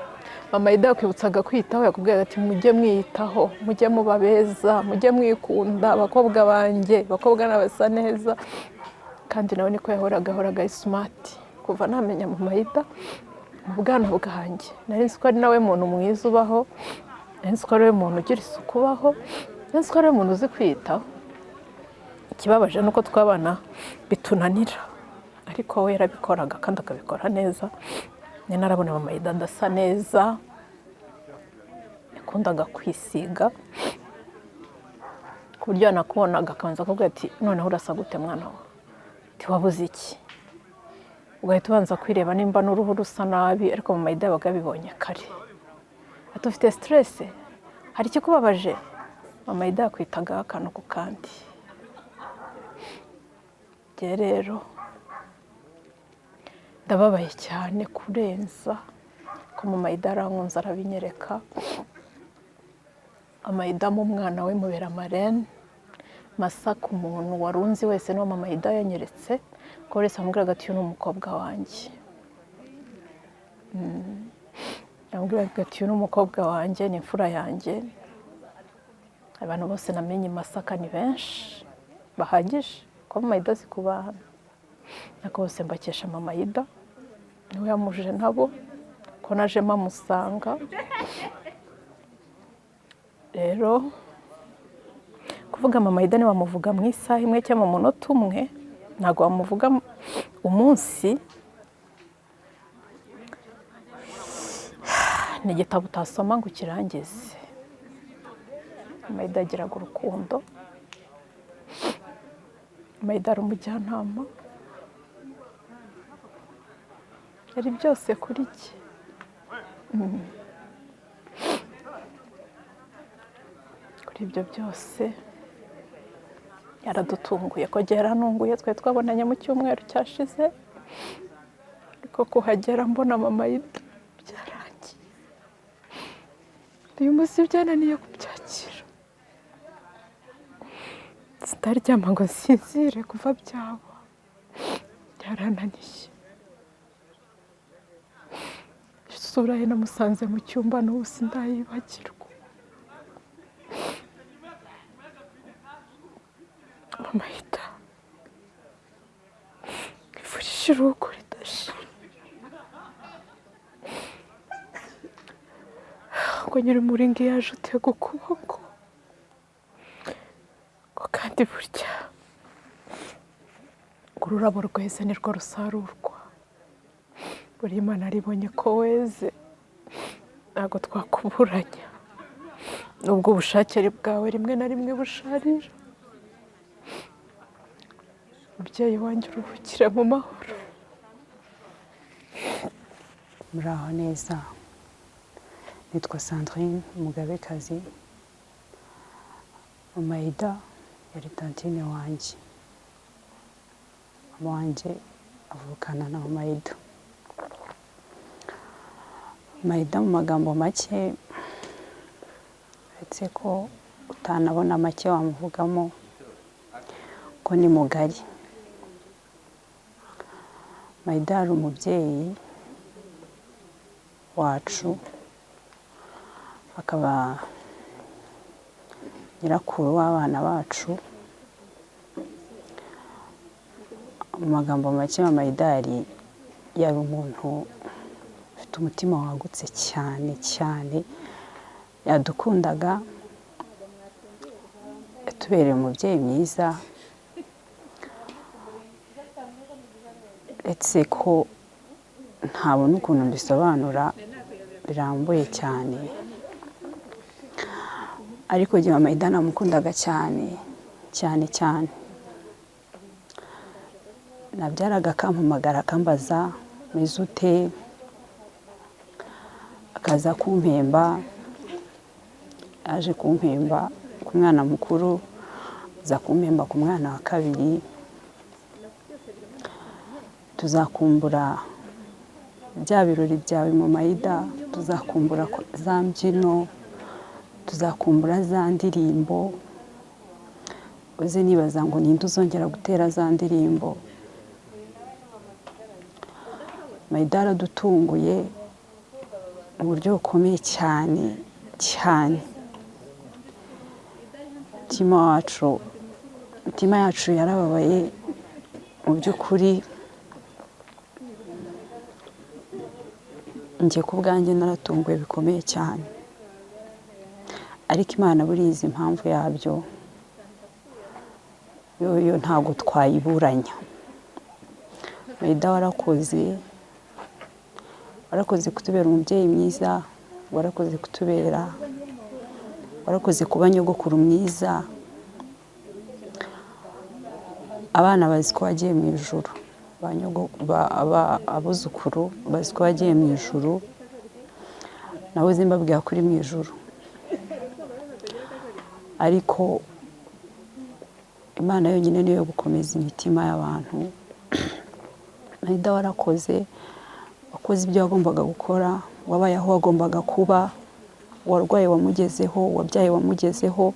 Mama Hida yakwibutsaga kwitaho, yakubwira ati mujye mwiyitaho, mujye muba beza, mujye mwikunda abakobwa banjye, abakobwa n'abasa neza. Kandi nawe niko yahoraga smart. Kuva namenya Mama Hida mu bwana bwanjye nari nzi ko ari nawe muntu mwiza ubaho, nari nzi ko ari we muntu ugira isuku ubaho, nari nzi ko ari we muntu uzi kwiyitaho. Ikibabaje nuko twabana bitunanira, ariko we yarabikoraga kandi akabikora neza. Ni narabona Mama Hida ndasa neza, yakundaga kwisiga, ku buryo nakubonaga akabanza akubwira ati noneho urasa gute mwana wawe, ati wabuze iki, ugahita ubanza kwireba nimba n'uruhu rusa nabi. Ariko Mama Hida yabaga yabibonye kare, ati ufite stress, hari ikikubabaje. Mama Hida yakwitagaho akantu ku kandi. Rero ndababaye cyane kurenza ko Mama Hida arankunze arabinyereka. Mama Hida mu mwana we mubera marene Masaka, umuntu warunzi wese no Mama Hida yanyeretse ko wese amubwiraga ati uyu ni umukobwa wanjye, yamubwiraga ati uyu ni umukobwa wanjye, ni imfura yanjye. Abantu bose namenye Masaka ni benshi bahagije ko Mama Hida azi kubana, ariko bose mbakesha Mama Hida, niwe yamuje nabo, ko naje mamusanga. Rero kuvuga Mama Hida ntiwamuvuga mu isaha imwe cyangwa mu munota umwe, ntabwo wamuvuga umunsi. Ni igitabo utasoma ngo ukirangize. Mama Hida agiraga urukundo, Mama Hida ari umujyanama, yari byose kuri cye. Kuri ibyo byose yaradutunguye, ko yarantunguye. Twari twabonanye mu cyumweru cyashize, ariko kuhagera mbona Mama Hida byarangiye. Uyu munsi byananiye kubyakira, sitaryama ngo nsinzire kuva byaba, byarananiye. Isura ye namusanze mu cyumba n'ubu sindayibagirwa. Mama Hida iruhuko ridashira ngo nyir'umuringa yaje utega ukuboko ngo kandi burya ngo ururabo rweze nirwo rusarurwa buri Imana aribonye ko weze ntabwo twakuburanya nubwo ubushake bwawe rimwe na rimwe busharira. Mubyeyi wanjye uruhukire mu mahoro. muraho neza, nitwa Sandrine Mugabekazi. Mama Ida yari tantine wanjye. Mama wanjye avukana na Mama Ida. Mama Ida mu magambo make, uretse ko utanabona make wamuvugamo ko ni mugari. Mama Ida ari umubyeyi wacu, akaba nyirakuru w'abana bacu. Mu magambo make, Mama Ida yari umuntu ufite umutima wagutse cyane cyane, yadukundaga, yatubereye umubyeyi mwiza, uretse ko ntabona ukuntu mbisobanura birambuye cyane, ariko njye Mama Ida namukundaga cyane cyane cyane. Nabyaraga akampamagara akambaza meze ute, akaza kumpemba. Yaje kumpemba ku mwana mukuru, aza kumpemba ku mwana wa kabiri. Tuzakumbura bya birori byawe Mama Ida, tuzakumbura za mbyino, tuzakumbura za ndirimbo. Uze nibaza ngo ninde uzongera gutera za ndirimbo. Mama Ida aradutunguye mu buryo bukomeye cyane cyane. Imitima yacu yarababaye mu by'ukuri. Njye ku bwanjye naratunguwe bikomeye cyane, ariko Imana buriya izi impamvu yabyo, yo ntabwo twayiburanya. Mama Ida warakoze kutubera umubyeyi mwiza, warakoze kuba nyogokuru mwiza. Abana bazi ko wagiye mu ijuru, abuzukuru bazi ko wagiye mu ijuru, nawe uzi mbabwira ko uri mu ijuru. Ariko Imana yonyine niyo yo gukomeza imitima y'abantu. Mama Ida wakoze ibyo wagombaga gukora, wabaye aho wagombaga kuba, warwaye wamugezeho, wabyaye wamugezeho.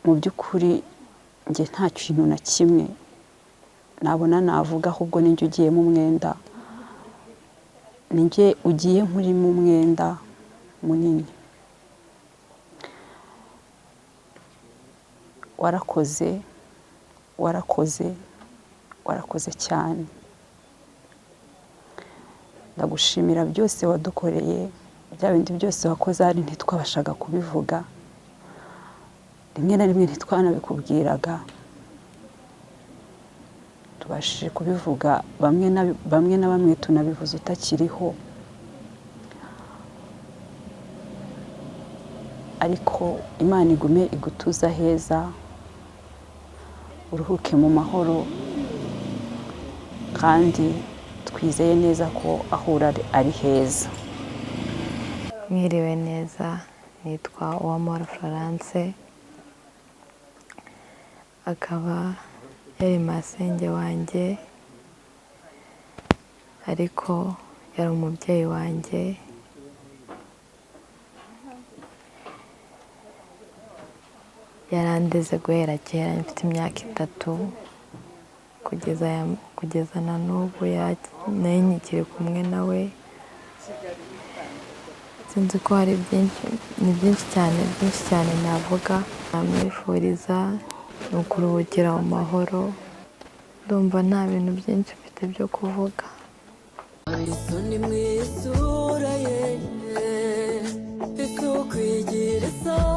Mu by'ukuri njye nta kintu na kimwe nabona navuga, ahubwo ninjye ugiyemo umwenda, ninjye ugiye nkurimo umwenda munini. warakoze cyane. Ndagushimira byose wadukoreye, bya bindi byose wakoze hari ntitwabashaga kubivuga, rimwe na rimwe ntitwanabikubwiraga. Tubashije kubivuga bamwe na bamwe tunabivuze utakiriho, ariko Imana igume igutuza heza, uruhuke mu mahoro, kandi twizeye neza ko aho uri ari heza. Mwiriwe neza, nitwa Uwamahoro Florence, akaba yari masenge wanjye, ariko yari umubyeyi wanjye. Yarandeze guhera kera mfite imyaka 3 kugeza na n'ubu nayo nkikiri kumwe nawe. Sinzi ko hari byinshi cyane navuga. Namwifuriza ni ukuruhukira mu mahoro, ndumva nta bintu byinshi mfite byo kuvuga. isoni mu isura ye isuku igira isoni